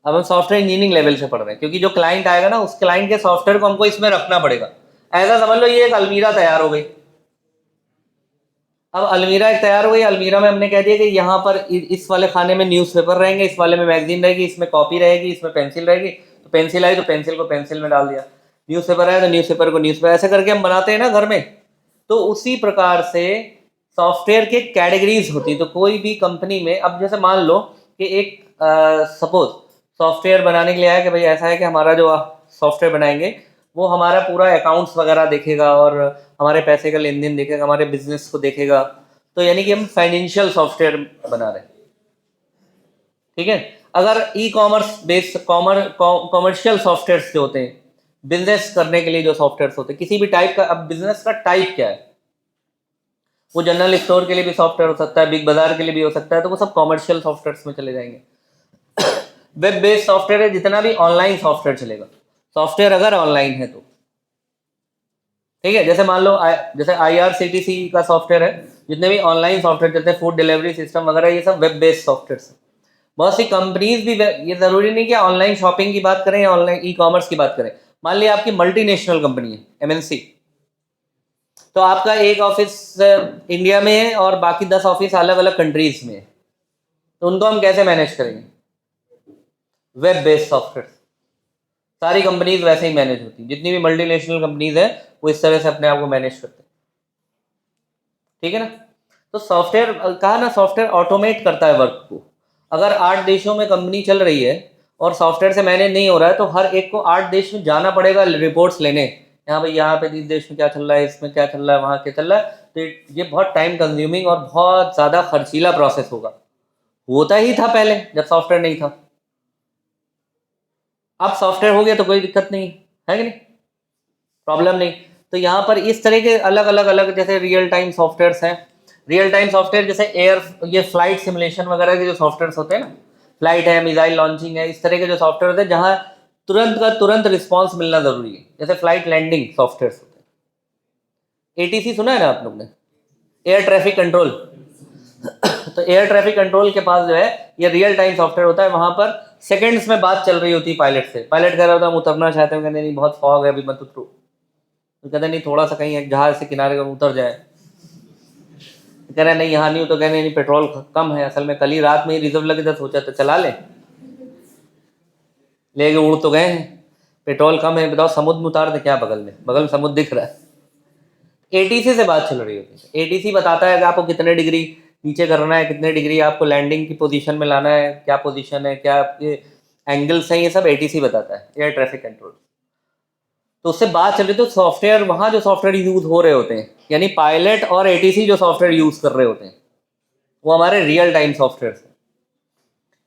अब हम सॉफ्टवेयर इंजीनियरिंग लेवल से पढ़ रहे हैं, क्योंकि जो क्लाइंट आएगा ना उस क्लाइंट के सॉफ्टवेयर को हमको इसमें रखना पड़ेगा। ऐसा समझ लो ये एक अलमीरा तैयार हो गई, अब अलमीरा एक तैयार हो गई, अलमीरा में हमने कह दिया कि यहाँ पर इस वाले खाने में न्यूज़पेपर रहेंगे, इस वाले में मैगजीन रहेगी, इसमें कॉपी रहेगी, इसमें पेंसिल रहेगी, तो पेंसिल आई तो पेंसिल को पेंसिल में डाल दिया, न्यूज़पेपर आया तो न्यूज़पेपर को न्यूज़पेपर, ऐसे करके हम बनाते हैं ना घर में। तो उसी प्रकार से सॉफ्टवेयर के कैटेगरीज होती, तो कोई भी कंपनी में, अब जैसे मान लो कि एक सपोज सॉफ्टवेयर बनाने के लिए आया कि भाई ऐसा है कि हमारा जो सॉफ्टवेयर बनाएंगे वो हमारा पूरा अकाउंट्स वगैरह देखेगा और हमारे पैसे का लेन देन देखेगा, हमारे बिजनेस को देखेगा, तो यानी कि हम फाइनेंशियल सॉफ्टवेयर बना रहे हैं, ठीक है। अगर e commerce based commercial software जो होते हैं, बिजनेस करने के लिए जो सॉफ्टवेयर होते हैं किसी भी टाइप का, अब बिजनेस का टाइप क्या है, वो जनरल स्टोर के लिए भी सॉफ्टवेयर हो सकता है, बिग बाजार के लिए भी हो सकता है, तो वो सब कॉमर्शियल सॉफ्टवेयर में चले जाएंगे। वेब बेस्ड सॉफ्टवेयर है, जितना भी ऑनलाइन सॉफ्टवेयर चलेगा, सॉफ्टवेयर अगर ऑनलाइन है तो, ठीक है। जैसे मान लो जैसे IRCTC का सॉफ्टवेयर है, जितने भी ऑनलाइन सॉफ्टवेयर जैसे फूड डिलीवरी सिस्टम वगैरह, ये सब वेब बेस्ड सॉफ्टवेयर है। बहुत सी कंपनीज भी, ये जरूरी नहीं कि ऑनलाइन शॉपिंग की बात करें या ऑनलाइन ई कॉमर्स की बात करें, मान लिया आपकी मल्टीनेशनल कंपनी है, MNC, तो आपका एक ऑफिस इंडिया में है और बाकी 10 ऑफिस अलग अलग कंट्रीज में है, तो उनको हम कैसे मैनेज करेंगे? Web based software. सारी कंपनीज वैसे ही मैनेज होती, जितनी भी मल्टीनेशनल कंपनीज है वो इस तरह से अपने आप को मैनेज करते हैं, ठीक है ना। तो सॉफ्टवेयर कहा ना, सॉफ्टवेयर ऑटोमेट करता है वर्क को। अगर 8 देशों में कंपनी चल रही है और सॉफ्टवेयर से मैनेज नहीं हो रहा है, तो हर एक को 8 देश में जाना पड़ेगा रिपोर्ट्स लेने, यहाँ भाई यहाँ पे इस देश में क्या चल रहा है, इसमें क्या चल रहा है, वहाँ क्या चल रहा है, तो ये बहुत टाइम कंज्यूमिंग और बहुत ज़्यादा खर्चीला प्रोसेस होगा। होता ही था पहले जब सॉफ्टवेयर नहीं था, अब सॉफ्टवेयर हो गया तो कोई दिक्कत नहीं है कि नहीं, प्रॉब्लम नहीं। तो यहाँ पर इस तरह के अलग अलग अलग जैसे रियल टाइम सॉफ्टवेयर्स हैं, रियल टाइम सॉफ्टवेयर जैसे ये फ्लाइट सिमुलेशन वगैरह के जो सॉफ्टवेयर्स होते हैं ना, फ्लाइट है, मिसाइल लॉन्चिंग है, इस तरह के जो सॉफ्टवेयर होते हैं जहाँ तुरंत का तुरंत रिस्पॉन्स मिलना ज़रूरी है। जैसे फ्लाइट लैंडिंग सॉफ्टवेयर होते हैं, एटीसी सुना है ना आप लोग ने, एयर ट्रैफिक कंट्रोल। तो एयर ट्रैफिक कंट्रोल के पास जो है ये रियल टाइम सॉफ्टवेयर होता है, वहाँ पर सेकंड्स में बात चल रही होती है पायलट से। पायलट कह रहा होता है हम उतरना चाहते हैं, कहते नहीं बहुत फॉग है अभी मत उतरो, तो कहते नहीं थोड़ा सा कहीं एक जहाज से किनारे पर उतर जाए, कह रहे नहीं यहाँ नहीं, तो कहने नहीं पेट्रोल कम है, असल में कल ही रात में ही रिजर्व लगे था, सोचा तो चला लेके उड़ तो गए हैं, पेट्रोल कम है, बताओ समुद्र में उतार दे क्या, बगल में समुद्र दिख रहा है। एटीसी से बात चल रही होती है, एटीसी बताता है कि आपको कितने डिग्री नीचे करना है, कितने डिग्री आपको लैंडिंग की पोजीशन में लाना है, क्या पोजीशन है, क्या आपके एंगल्स हैं, ये सब एटीसी बताता है, एयर ट्रैफिक कंट्रोल। तो उससे बात चल रही, तो सॉफ्टवेयर वहाँ जो सॉफ्टवेयर यूज हो रहे होते हैं, यानी पायलट और एटीसी जो सॉफ्टवेयर यूज कर रहे होते हैं वो हमारे रियल टाइम सॉफ्टवेयर हैं।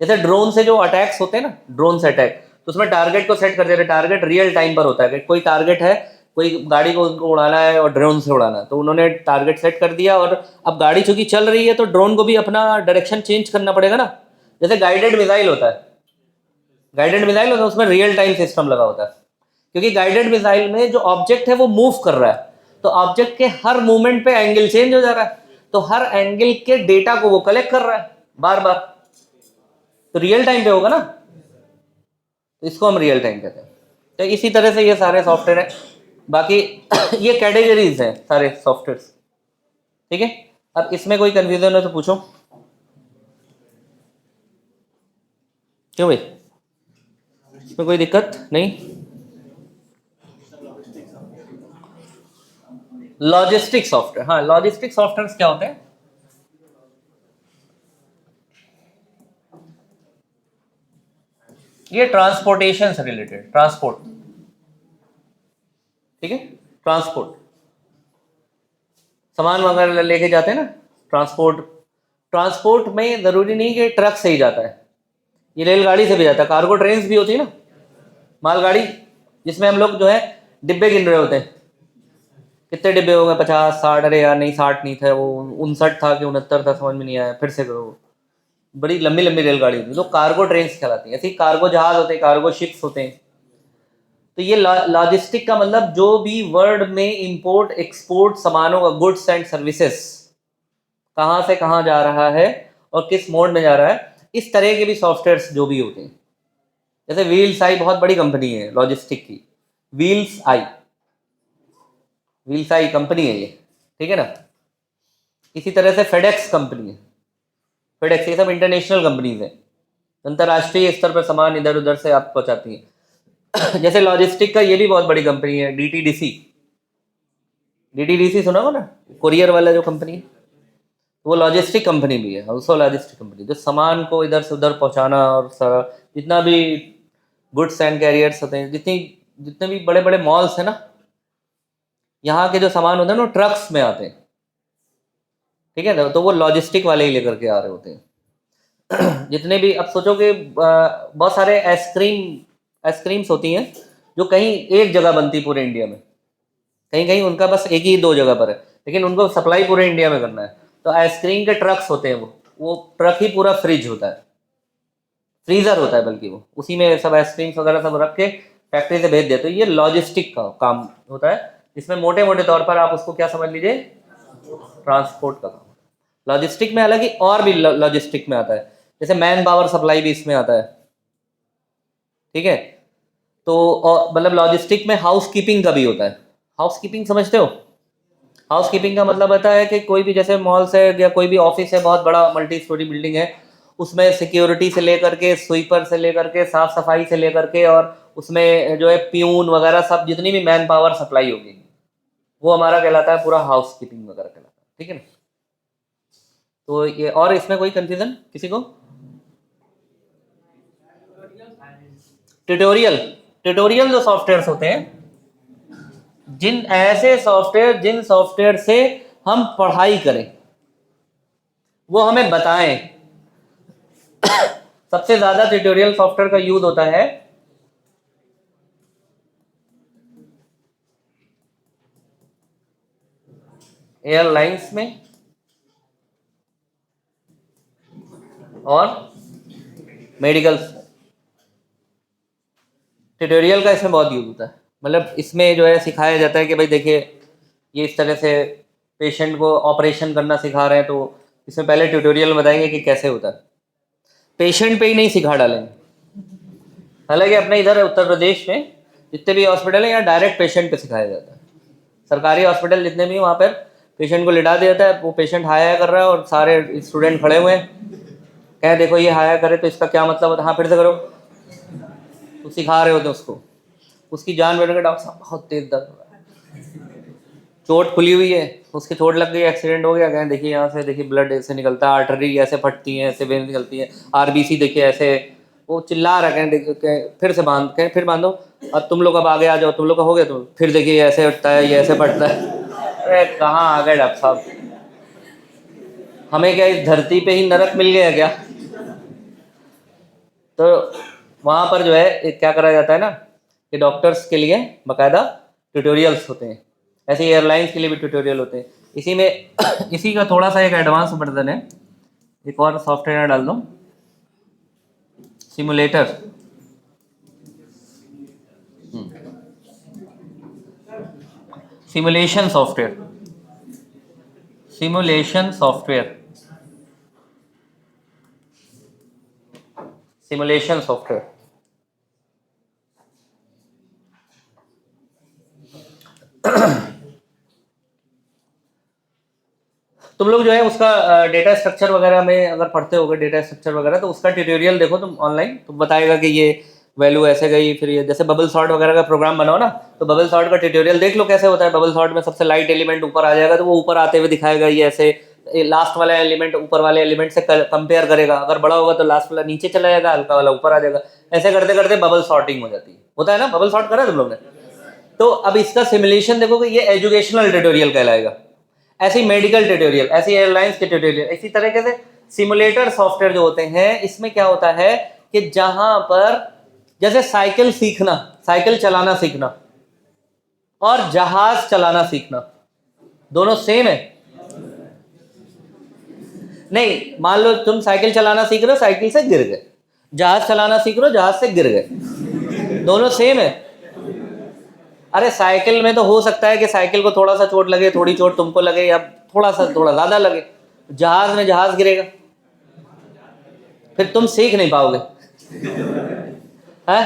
जैसे ड्रोन से जो अटैक्स होते हैं ना, ड्रोन से अटैक, तो उसमें टारगेट को सेट कर देते हैं, टारगेट रियल टाइम पर होता है कि कोई टारगेट है, कोई गाड़ी को उनको उड़ाना है और ड्रोन से उड़ाना है, तो उन्होंने टारगेट सेट कर दिया, और अब गाड़ी चूंकि चल रही है तो ड्रोन को भी अपना डायरेक्शन चेंज करना पड़ेगा ना। जैसे गाइडेड मिसाइल होता है, उसमें रियल टाइम सिस्टम लगा होता है, क्योंकि गाइडेड मिसाइल में जो ऑब्जेक्ट है वो मूव कर रहा है, तो ऑब्जेक्ट के हर मूवमेंट पे एंगल चेंज हो जा रहा है, तो हर एंगल के डेटा को वो कलेक्ट कर रहा है बार बार, तो रियल टाइम पे होगा ना, तो इसको हम रियल टाइम कहते हैं। तो इसी तरह से ये सारे सॉफ्टवेयर हैं, बाकी ये कैटेगरीज हैं सारे सॉफ्टवेयर, ठीक है। अब इसमें कोई कंफ्यूजन है तो पूछो। क्यों भाई, इसमें कोई दिक्कत नहीं। लॉजिस्टिक सॉफ्टवेयर, हाँ लॉजिस्टिक सॉफ्टवेयर क्या होते हैं, ये ट्रांसपोर्टेशन से रिलेटेड, ट्रांसपोर्ट, ठीक है, ट्रांसपोर्ट सामान वगैरह लेके जाते हैं ना, ट्रांसपोर्ट। ट्रांसपोर्ट में जरूरी नहीं कि ट्रक से ही जाता है, ये रेलगाड़ी से भी जाता है, कार्गो ट्रेन भी होती है ना, मालगाड़ी, जिसमें हम लोग जो है डिब्बे गिन रहे होते हैं, कितने डिब्बे हो गए, 50 60, अरे यार नहीं 60 नहीं था वो, 59 था कि 69 था, समझ में नहीं आया, फिर से करो। बड़ी लंबी लंबी रेलगाड़ी होती है, तो कार्गो ट्रेन कहलाती है, ऐसे ही कार्गो जहाज होते हैं, कार्गो शिप्स होते हैं। तो ये लॉजिस्टिक का मतलब जो भी वर्ल्ड में इंपोर्ट एक्सपोर्ट सामानों का, गुड्स एंड सर्विसेज कहाँ से कहाँ जा रहा है और किस मोड में जा रहा है, इस तरह के भी सॉफ्टवेयर्स जो भी होते हैं। जैसे व्हील्स आई बहुत बड़ी कंपनी है लॉजिस्टिक की, व्हील्स आई कंपनी है ये, ठीक है ना। इसी तरह से फेडेक्स कंपनी है, फेडेक्स, ये सब इंटरनेशनल कंपनीज हैं, अंतर्राष्ट्रीय स्तर पर सामान इधर उधर से आप पहुंचाती हैं। जैसे लॉजिस्टिक का ये भी बहुत बड़ी कंपनी है, डीटीडीसी सुना हो ना, कोरियर वाला जो कंपनी है, वो लॉजिस्टिक कंपनी भी है, ऑल्सो लॉजिस्टिक कंपनी, जो सामान को इधर से उधर पहुंचाना, और सारा जितना भी गुड्स एंड कैरियर्स होते हैं, जितने भी बड़े बड़े मॉल्स हैं ना, यहाँ के जो सामान होते हैं ना ट्रक्स में आते हैं, ठीक है ना, तो वो लॉजिस्टिक वाले ही लेकर के आ रहे होते हैं। जितने भी, अब सोचो कि बहुत सारे आइसक्रीम्स होती हैं जो कहीं एक जगह बनती पूरे इंडिया में, कहीं कहीं उनका बस एक ही दो जगह पर है, लेकिन उनको सप्लाई पूरे इंडिया में करना है, तो आइसक्रीम के ट्रक्स होते हैं, वो ट्रक ही पूरा फ्रिज होता है, फ्रीजर होता है बल्कि, वो उसी में सब आइसक्रीम्स वगैरह सब रख के फैक्ट्री से भेज देते, तो ये लॉजिस्टिक का काम होता है, जिसमें मोटे मोटे तौर पर आप उसको क्या समझ लीजिए, ट्रांसपोर्ट का काम। लॉजिस्टिक में अलग ही और भी लॉजिस्टिक में आता है, जैसे मैन पावर सप्लाई भी इसमें आता है, ठीक है। तो मतलब लॉजिस्टिक में हाउस कीपिंग का भी होता है। हाउस कीपिंग समझते हो, हाउस कीपिंग का मतलब होता है कि कोई भी जैसे मॉल्स है या कोई भी ऑफिस है, बहुत बड़ा मल्टी स्टोरी बिल्डिंग है, उसमें सिक्योरिटी से लेकर के, स्वीपर से लेकर के, साफ सफाई से लेकर के, और उसमें जो है प्यून वगैरह सब जितनी भी मैन पावर सप्लाई होगी, वो हमारा कहलाता है पूरा हाउस कीपिंग वगैरह कहलाता है, ठीक है ना। तो ये, और इसमें कोई कंफ्यूजन किसी को? ट्यूटोरियल, ट्यूटोरियल जो सॉफ्टवेयर होते हैं, जिन सॉफ्टवेयर से हम पढ़ाई करें, वो हमें बताएं। सबसे ज्यादा ट्यूटोरियल सॉफ्टवेयर का यूज होता है एयरलाइंस में और मेडिकल, ट्यूटोरियल का इसमें बहुत यूज होता है। मतलब इसमें जो है सिखाया जाता है कि भाई देखिए ये इस तरह से पेशेंट को ऑपरेशन करना सिखा रहे हैं, तो इसमें पहले ट्यूटोरियल बताएंगे कि कैसे होता है, पेशेंट पे ही नहीं सिखा डालेंगे। हालांकि अपने इधर उत्तर प्रदेश में जितने भी हॉस्पिटल हैं यहाँ डायरेक्ट पेशेंट पे सिखाया जाता है। सरकारी हॉस्पिटल जितने भी वहाँ पर पेशेंट को लिटा दिया जाता है, वो पेशेंट हाया कर रहा है और सारे स्टूडेंट खड़े हुए हैं, कहें देखो ये हाया करे तो इसका क्या मतलब होता है, हाँ फिर से करो, तो सिखा रहे होते उसको। उसकी जान बैठ के डॉक्टर साहब बहुत तेज दर्द हो रहा है, चोट खुली हुई है, उसकी चोट लग गई, एक्सीडेंट हो गया, कहें देखिए यहाँ से देखिए ब्लड ऐसे निकलता है, आर्टरी ऐसे फटती हैं, ऐसे वेन निकलती है, आरबीसी देखिए ऐसे, वो चिल्ला रहा है, देखिए फिर से बांध के फिर बांधो, अब तुम लोग अब आगे आ जाओ, तुम लोग का हो गया, तो फिर देखिए ये ऐसे उठता है, ये ऐसे फटता है। अरे कहाँ आ गए डॉक्टर साहब, हमें क्या इस धरती पे ही नरक मिल गया क्या? तो वहाँ पर जो है क्या करा जाता है ना कि डॉक्टर्स के लिए बाकायदा ट्यूटोरियल्स होते हैं, ऐसे एयरलाइंस के लिए भी ट्यूटोरियल होते हैं। इसी में इसी का थोड़ा सा एक एडवांस वर्जन है, एक और सॉफ्टवेयर डाल दो, simulator. Simulation software, simulation software, simulation software. तुम लोग जो है उसका डेटा स्ट्रक्चर वगैरह में अगर पढ़ते होगे डेटा स्ट्रक्चर वगैरह, तो उसका ट्यूटोरियल देखो तुम ऑनलाइन, तो बताएगा कि ये वैल्यू ऐसे गई, फिर ये जैसे बबल सॉर्ट वगैरह का प्रोग्राम बनाओ ना, तो बबल सॉर्ट का ट्यूटोरियल देख लो कैसे होता है। बबल सॉर्ट में सबसे लाइट एलिमेंट ऊपर आ जाएगा, तो वो ऊपर आते हुए दिखाएगा, ये ऐसे लास्ट वाला एलिमेंट ऊपर वाले एलिमेंट से कंपेयर करेगा, अगर बड़ा होगा तो लास्ट वाला नीचे चला जाएगा, हल्का वाला ऊपर आ जाएगा, ऐसे करते करते बबल सॉर्टिंग हो जाती है। होता है ना, बबल सॉर्ट करा है तुम लोग ने? तो अब इसका सिमुलेशन देखोगे, ये एजुकेशनल ट्यूटोरियल कहलाएगा, ऐसे ही मेडिकल ट्यूटोरियल, ऐसे एयरलाइंस के ट्यूटोरियल। इसी तरीके से सिमुलेटर सॉफ्टवेयर जो होते हैं, इसमें क्या होता है कि जहां पर जैसे साइकिल सीखना, साइकिल चलाना सीखना और जहाज चलाना सीखना दोनों सेम है? नहीं, मान लो तुम साइकिल चलाना सीख रहे हो, साइकिल से गिर गए, जहाज चलाना सीख रहे हो, जहाज से गिर गए, दोनों सेम है? अरे साइकिल में तो हो सकता है कि साइकिल को थोड़ा सा चोट लगे, थोड़ी चोट तुमको लगे, या थोड़ा ज्यादा लगे, जहाज में जहाज गिरेगा, फिर तुम सीख नहीं पाओगे है?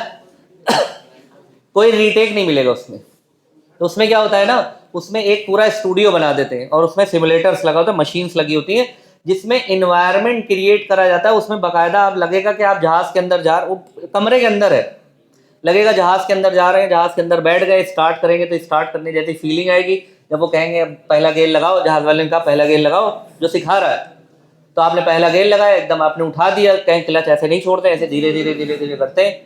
कोई रीटेक नहीं मिलेगा उसमें। तो उसमें क्या होता है ना, उसमें एक पूरा स्टूडियो बना देते हैं और उसमें सिमुलेटर्स लगा होता है, मशीन्स लगी होती हैं, जिसमें इन्वायरमेंट क्रिएट करा जाता है। उसमें बाकायदा आप लगेगा कि आप जहाज के अंदर जा, वो कमरे के अंदर है, लगेगा जहाज के अंदर जा रहे हैं, जहाज के अंदर बैठ गए, स्टार्ट करेंगे तो स्टार्ट करने जैसी फीलिंग आएगी। जब वो कहेंगे पहला गेयर लगाओ, जहाज वाले ने कहा पहला गेयर लगाओ, जो सिखा रहा है, तो आपने पहला गेयर लगाया, एकदम आपने उठा दिया, कहीं क्लच ऐसे नहीं छोड़ते, ऐसे धीरे धीरे धीरे धीरे करते हैं।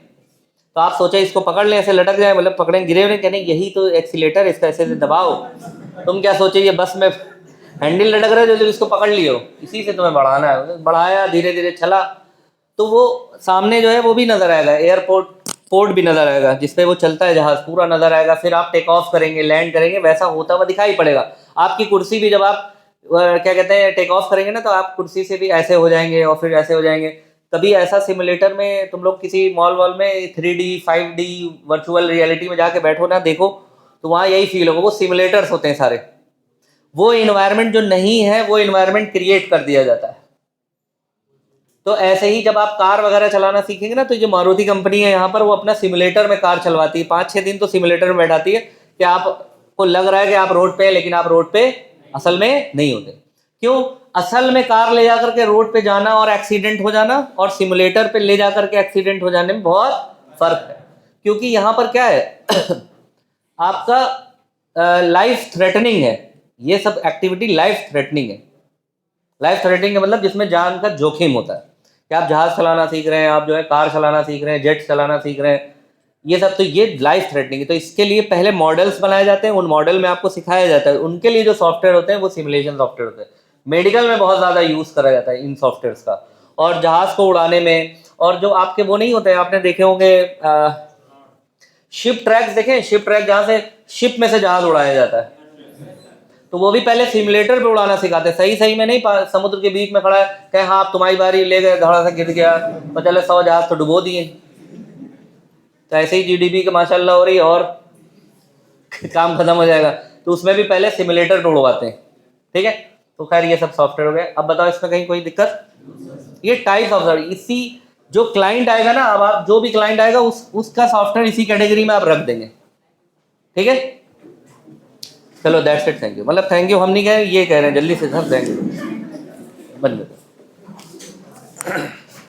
तो आप सोचे इसको पकड़ लें, ऐसे लटक जाए, मतलब पकड़ें गिरे हुए, कहने यही तो एक्सीलेटर, इसका ऐसे दबाओ। तुम क्या सोचे ये बस में हैंडल लटक रहा है जो इसको पकड़ लियो, इसी से तुम्हें बढ़ाना है, बढ़ाया, धीरे धीरे चला, तो वो सामने जो है वो भी नजर आएगा, एयरपोर्ट पोर्ट भी नजर आएगा जिसपे वो चलता है जहाज, पूरा नजर आएगा। फिर आप टेक ऑफ करेंगे, लैंड करेंगे, वैसा होता हुआ दिखाई पड़ेगा। आपकी कुर्सी भी जब आप क्या कहते हैं टेक ऑफ करेंगे ना, तो आप कुर्सी से भी ऐसे हो जाएंगे और फिर ऐसे हो जाएंगे। कभी ऐसा सिमुलेटर में तुम लोग किसी मॉल वॉल में 3D 5D वर्चुअल रियलिटी में जाके बैठो ना, देखो, तो वहाँ यही फील होगा। वो सिमुलेटर्स होते हैं सारे, वो इन्वायरमेंट जो नहीं है वो इन्वायरमेंट क्रिएट कर दिया जाता है। तो ऐसे ही जब आप कार वगैरह चलाना सीखेंगे ना, तो जो मारुति कंपनी है यहाँ पर, वो अपना सिमुलेटर में कार चलवाती है, 5-6 दिन तो सिमुलेटर में बैठाती है कि आपको लग रहा है कि आप रोड पे हैं, लेकिन आप रोड पे असल में नहीं होते। क्यों? असल में कार ले जाकर के रोड पे जाना और एक्सीडेंट हो जाना, और सिमुलेटर पे ले जाकर के एक्सीडेंट हो जाने में बहुत फर्क है। क्योंकि यहाँ पर क्या है आपका लाइफ थ्रेटनिंग है, ये सब एक्टिविटी लाइफ थ्रेटनिंग है। लाइफ थ्रेटनिंग का मतलब जिसमें जान का जोखिम होता है, कि आप जहाज चलाना सीख रहे हैं, आप जो है कार चलाना सीख रहे हैं, जेट चलाना सीख रहे हैं, ये सब, तो ये लाइफ थ्रेटनिंग है। तो इसके लिए पहले मॉडल्स बनाए जाते हैं, उन मॉडल में आपको सिखाया जाता है, उनके लिए जो सॉफ्टवेयर होते हैं वो सिमुलेशन सॉफ्टवेयर होते हैं। मेडिकल में बहुत ज़्यादा यूज़ करा जाता है इन सॉफ्टवेयर्स का, और जहाज को उड़ाने में, और जो आपके वो नहीं होते, आपने देखे होंगे शिप ट्रैक्स, देखें शिप ट्रैक, जहाँ से शिप में से जहाज उड़ाया जाता है, तो वो भी पहले सिमुलेटर पे उड़ाना सिखाते, सही सही में नहीं। समुद्र के बीच में खड़ा है, कहे हाँ आप तुम्हारी बारी, ले गए, धड़ा सा गिर गया, तो चले 100 जहाज तो डुबो दिए। तो ऐसे ही जीडीपी का माशाल्लाह हो रही है और काम खत्म हो जाएगा, तो उसमें भी पहले सिमुलेटर ढूंढवाते हैं। ठीक है, तो खैर ये सब सॉफ्टवेयर हो गया। अब बताओ इसमें कहीं कोई दिक्कत? ये टाइप ऑफ इसी जो क्लाइंट आएगा ना, अब आप जो भी क्लाइंट आएगा उसका सॉफ्टवेयर इसी कैटेगरी में आप रख देंगे। ठीक है, चलो दैट्स इट, थैंक यू। मतलब थैंक यू हम नहीं कह रहे, ये कह रहे हैं जल्दी से सर थैंक यू, बंद करो।